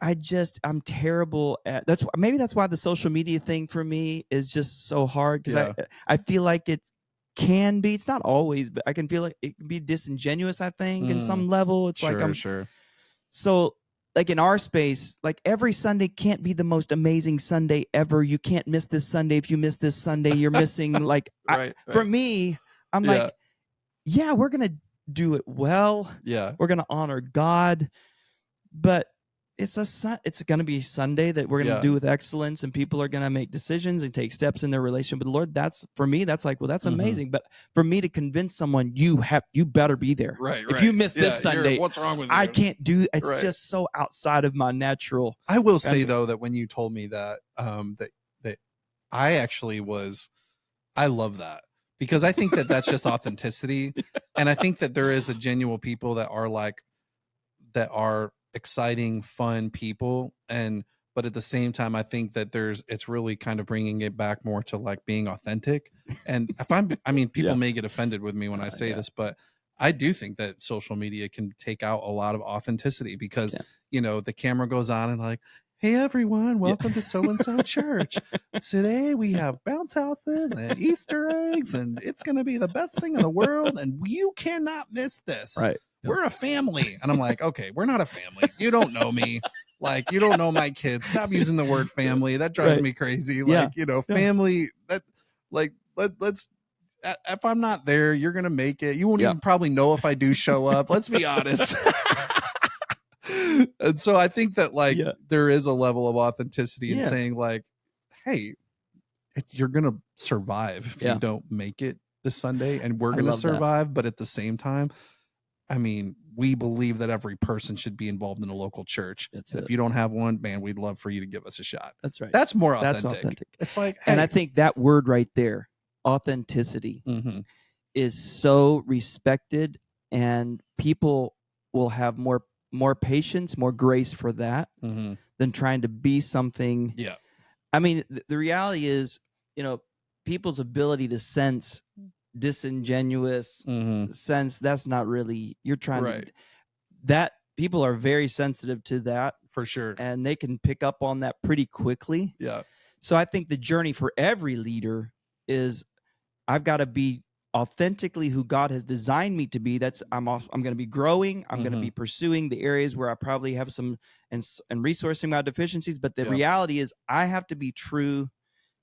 I'm terrible at maybe that's why the social media thing for me is just so hard, because I feel like it can be, it's not always, but I can feel like it can be disingenuous, I think, in some level. It's sure. So in our space, every Sunday can't be the most amazing Sunday ever. You can't miss this Sunday. If you miss this Sunday, you're missing for me, I'm we're going to do it well. Yeah. We're going to honor God, but it's going to be a Sunday that we're going to do with excellence, and people are going to make decisions and take steps in their relationship with the Lord. That's, for me, that's that's amazing. But for me to convince someone, you better be there. Right. If you miss this Sunday, what's wrong with you? I can't do. It's just so outside of my natural. I will say though that when you told me that, that I actually I love that, because I think that that's just authenticity. And I think that there is a genuine people that are exciting, fun people. But at the same time, I think that it's really kind of bringing it back more to like being authentic. And people may get offended with me when I say this, but I do think that social media can take out a lot of authenticity because, the camera goes on and like, hey, everyone, welcome to so-and-so church. Today we have bounce houses and Easter eggs, and it's going to be the best thing in the world, and you cannot miss this. Right. We're a family. And I'm like, okay, we're not a family. You don't know me. Like, you don't know my kids. Stop using the word family. That drives me crazy. Like, family, that, like, let's, if I'm not there, you're going to make it. You won't even probably know if I do show up. Let's be honest. And so I think that there is a level of authenticity in saying like, hey, you're going to survive if you don't make it this Sunday, and we're going to survive. That. But at the same time, I mean, we believe that every person should be involved in a local church. If you don't have one, man, we'd love for you to give us a shot. That's right. That's more authentic. It's like, hey. And I think that word right there, authenticity, is so respected, and people will have more patience, more grace for that than trying to be something. Yeah. I mean, the reality is, people's ability to sense disingenuous sense, that's not really, you're trying to, that people are very sensitive to that for sure. And they can pick up on that pretty quickly. Yeah. So I think the journey for every leader is I've got to be authentically who God has designed me to be. I'm going to be growing. I'm going to be pursuing the areas where I probably have some and resourcing my deficiencies. But the reality is I have to be true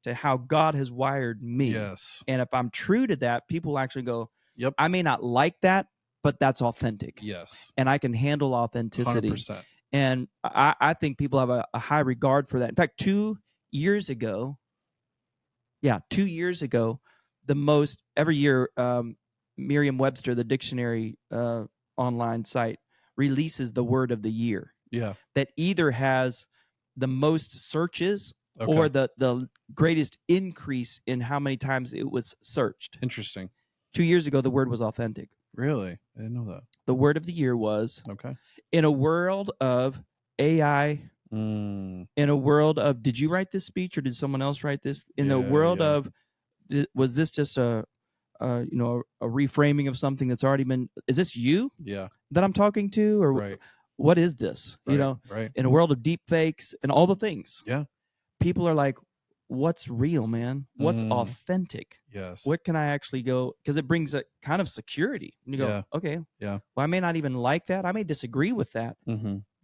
to how God has wired me. Yes. And if I'm true to that, people actually go, yep, I may not like that, but that's authentic. Yes. And I can handle authenticity. 100%. And I think people have a high regard for that. In fact, 2 years ago, every year, Merriam-Webster, the dictionary online site, releases the word of the year. Yeah. That either has the most searches or the greatest increase in how many times it was searched. Interesting. 2 years ago, the word was authentic. Really? I didn't know that. The word of the year was, in a world of AI, in a world of, did you write this speech or did someone else write this? In the world of, was this just a reframing of something that's already been, is this you that I'm talking to? Or what is this? Right. In a world of deep fakes and all the things. Yeah. People are like, what's real, man? What's authentic? Yes. What can I actually go? Because it brings a kind of security. And you go, okay, well, I may not even like that. I may disagree with that,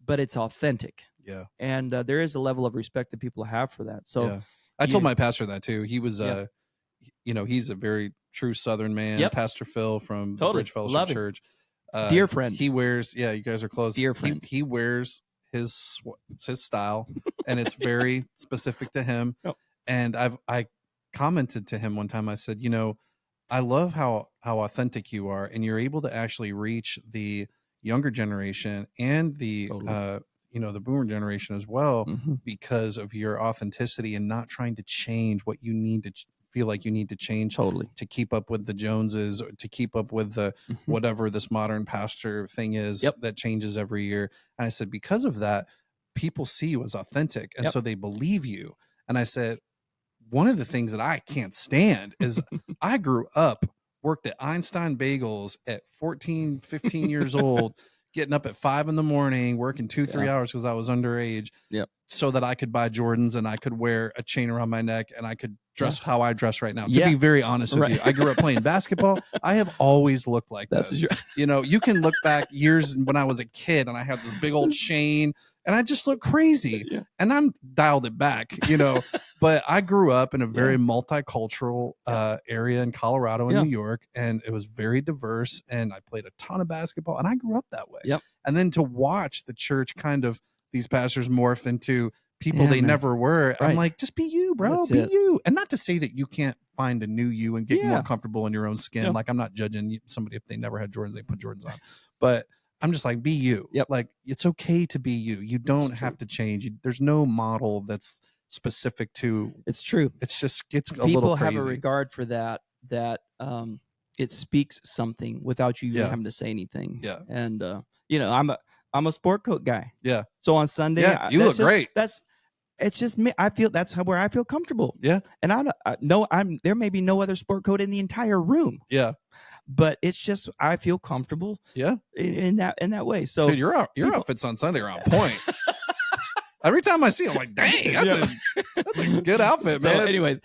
but it's authentic. Yeah. And there is a level of respect that people have for that. So I told my pastor that too. He was, he's a very true Southern man. Yep. Pastor Phil from the Bridge Fellowship Church. Dear friend. He wears, you guys are close. Dear friend. He wears his style, and it's very specific to him. Yep. And I commented to him one time. I said, I love how authentic you are, and you're able to actually reach the younger generation and the the boomer generation as well, because of your authenticity and not trying to change what you need to feel like you need to change to keep up with the Joneses, or to keep up with the whatever this modern pastor thing is that changes every year. And I said, because of that, people see you as authentic, and so they believe you. And I said, one of the things that I can't stand is I grew up, worked at Einstein Bagels at 14, 15 years old, getting up at 5 a.m, working 2-3 hours because I was underage, so that I could buy Jordans and I could wear a chain around my neck and I could dress how I dress right now. To be very honest with you, I grew up playing basketball. I have always looked like this. You can look back years when I was a kid and I had this big old chain and I just looked crazy. And I'm dialed it back, but I grew up in a very multicultural area in Colorado and New York, and it was very diverse, and I played a ton of basketball, and I grew up that way. And then to watch the church kind of, these pastors morph into people they never were. I'm like, just be you, bro. Be you. And not to say that you can't find a new you and get more comfortable in your own skin. Like, I'm not judging somebody if they never had Jordans, they put Jordans on. But I'm just like, be you. Like, it's okay to be you. You don't have to change. There's no model that's specific to. It's true. It's just, it's a people little crazy. have a regard for that that it speaks something without you even having to say anything. Yeah. And I'm a sport coat guy. Yeah. So on Sunday, you look great. It's just me. I feel that's where I feel comfortable. Yeah. And there may be no other sport coat in the entire room. Yeah. But it's just I feel comfortable. Yeah. In that way. So dude, your outfits on Sunday are on point. Every time I see it, I'm like, dang, that's a good outfit, man. So anyways,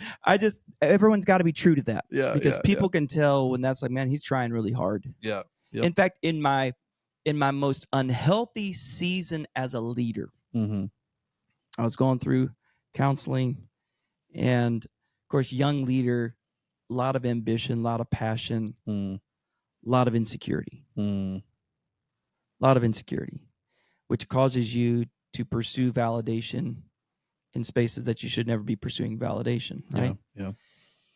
everyone's got to be true to that. Yeah. Because people can tell when that's like, man, he's trying really hard. Yeah. Yep. In fact, in my most unhealthy season as a leader, I was going through counseling, and of course, young leader, a lot of ambition, a lot of passion, a lot of insecurity. A lot of insecurity, which causes you to pursue validation in spaces that you should never be pursuing validation, right? Yeah.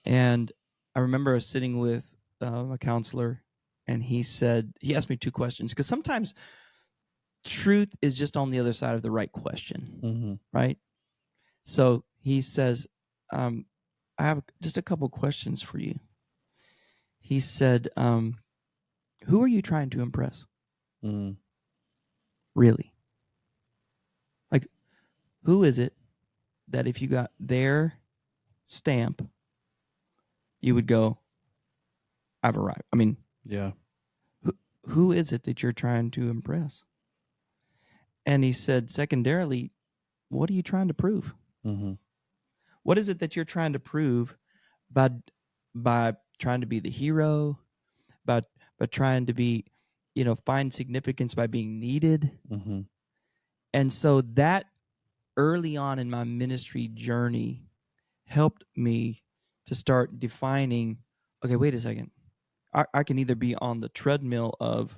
And I remember I was sitting with a counselor, and he asked me two questions, because sometimes truth is just on the other side of the right question, right? So he says, I have just a couple questions for you. He said, who are you trying to impress? Really? Like, who is it that if you got their stamp, you would go, I've arrived? I mean, yeah. Who is it that you're trying to impress? And he said, secondarily, what are you trying to prove? What is it that you're trying to prove by trying to be the hero, by trying to be, find significance by being needed? And so that early on in my ministry journey helped me to start defining, okay, wait a second. I can either be on the treadmill of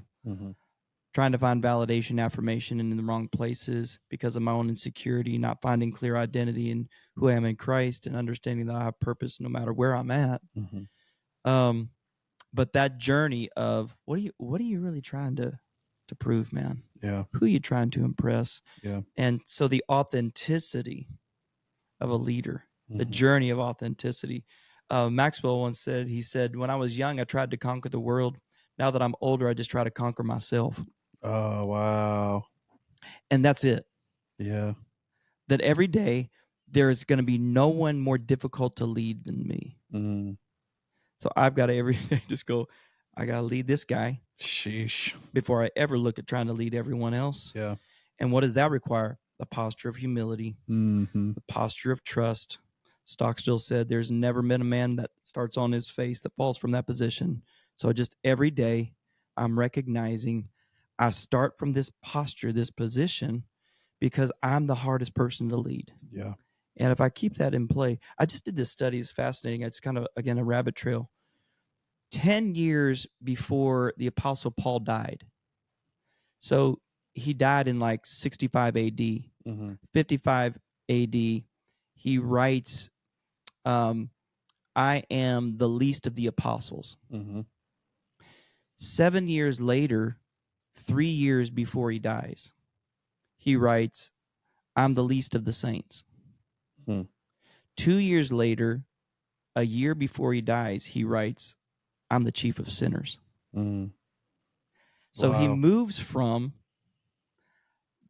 trying to find validation, affirmation in the wrong places because of my own insecurity, not finding clear identity in who I am in Christ, and understanding that I have purpose no matter where I'm at. But that journey of what are you really trying to prove, man? Yeah. Who are you trying to impress? Yeah. And so the authenticity of a leader, the journey of authenticity. Maxwell once said, when I was young, I tried to conquer the world. Now that I'm older, I just try to conquer myself. Oh, wow. And that's it. Yeah. That every day there is going to be no one more difficult to lead than me. So I've got to every day just go, I got to lead this guy. Sheesh. Before I ever look at trying to lead everyone else. Yeah. And what does that require? The posture of humility, the posture of trust. Stockstill said, there's never been a man that starts on his face that falls from that position. So just every day I'm recognizing I start from this posture, this position, because I'm the hardest person to lead. Yeah. And if I keep that in play, I just did this study. It's fascinating. It's kind of, again, a rabbit trail. 10 years before the Apostle Paul died. So he died in like 65 AD, 55 AD. He writes, I am the least of the apostles. 7 years later, 3 years before he dies, he writes, I'm the least of the saints. 2 years later, a year before he dies, he writes, I'm the chief of sinners. So he moves from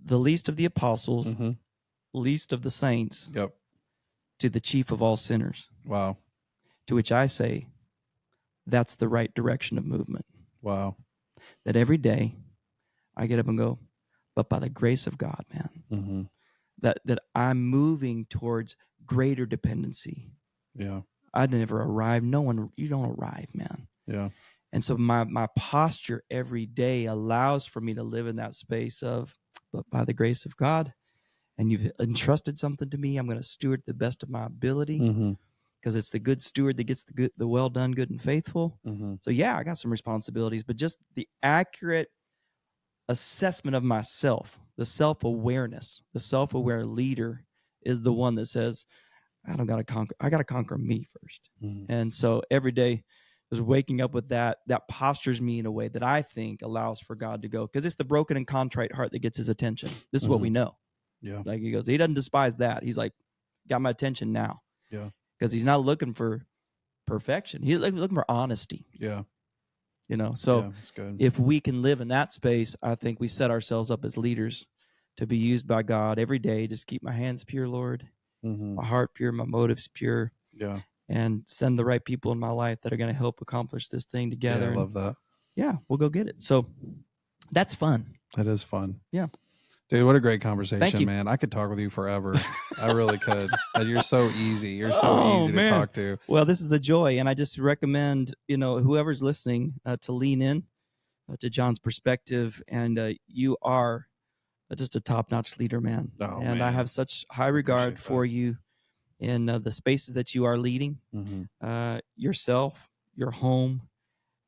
the least of the apostles, least of the saints, to the chief of all sinners. Wow. To which I say, that's the right direction of movement. Wow. That every day I get up and go, but by the grace of God, man, that I'm moving towards greater dependency. Yeah. I never arrive. You don't arrive, man. Yeah. And so my posture every day allows for me to live in that space of, but by the grace of God, and you've entrusted something to me, I'm going to steward the best of my ability, because it's the good steward that gets the well done, good and faithful. So yeah, I got some responsibilities, but just the accurate assessment of myself, the self-awareness, the self-aware leader is the one that says, I got to conquer me first. And so every day is waking up with that postures me in a way that I think allows for God to go, because it's the broken and contrite heart that gets his attention. This is what we know. Yeah. Like he goes, he doesn't despise that. He's like, got my attention now. Yeah. Because he's not looking for perfection. He's looking for honesty. Yeah. So that's good. If we can live in that space, I think we set ourselves up as leaders to be used by God every day. Just keep my hands pure, Lord, my heart pure, my motives pure. Yeah. And send the right people in my life that are going to help accomplish this thing together. Yeah, I love that. Yeah, we'll go get it. So that's fun. That is fun. Yeah. Dude, what a great conversation, Thank you. man. I could talk with you forever. I really could. You're so easy. You're so easy to talk to. Well, this is a joy. And I just recommend, whoever's listening to lean in to John's perspective. And you are just a top-notch leader, man. Oh, and man. I have such high regard for you in the spaces that you are leading, yourself, your home,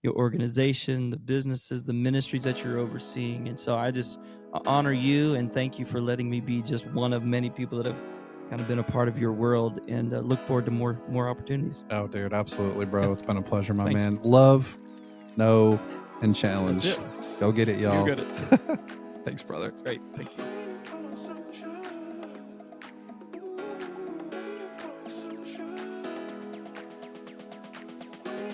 your organization, the businesses, the ministries that you're overseeing. And so I just honor you and thank you for letting me be just one of many people that have kind of been a part of your world, and look forward to more opportunities. Oh, dude, absolutely, bro. Yeah. It's been a pleasure, my Thanks. man. Love, know, and challenge. That's it. Go get it, y'all. You got it. Thanks, brother. That's great. Thank you.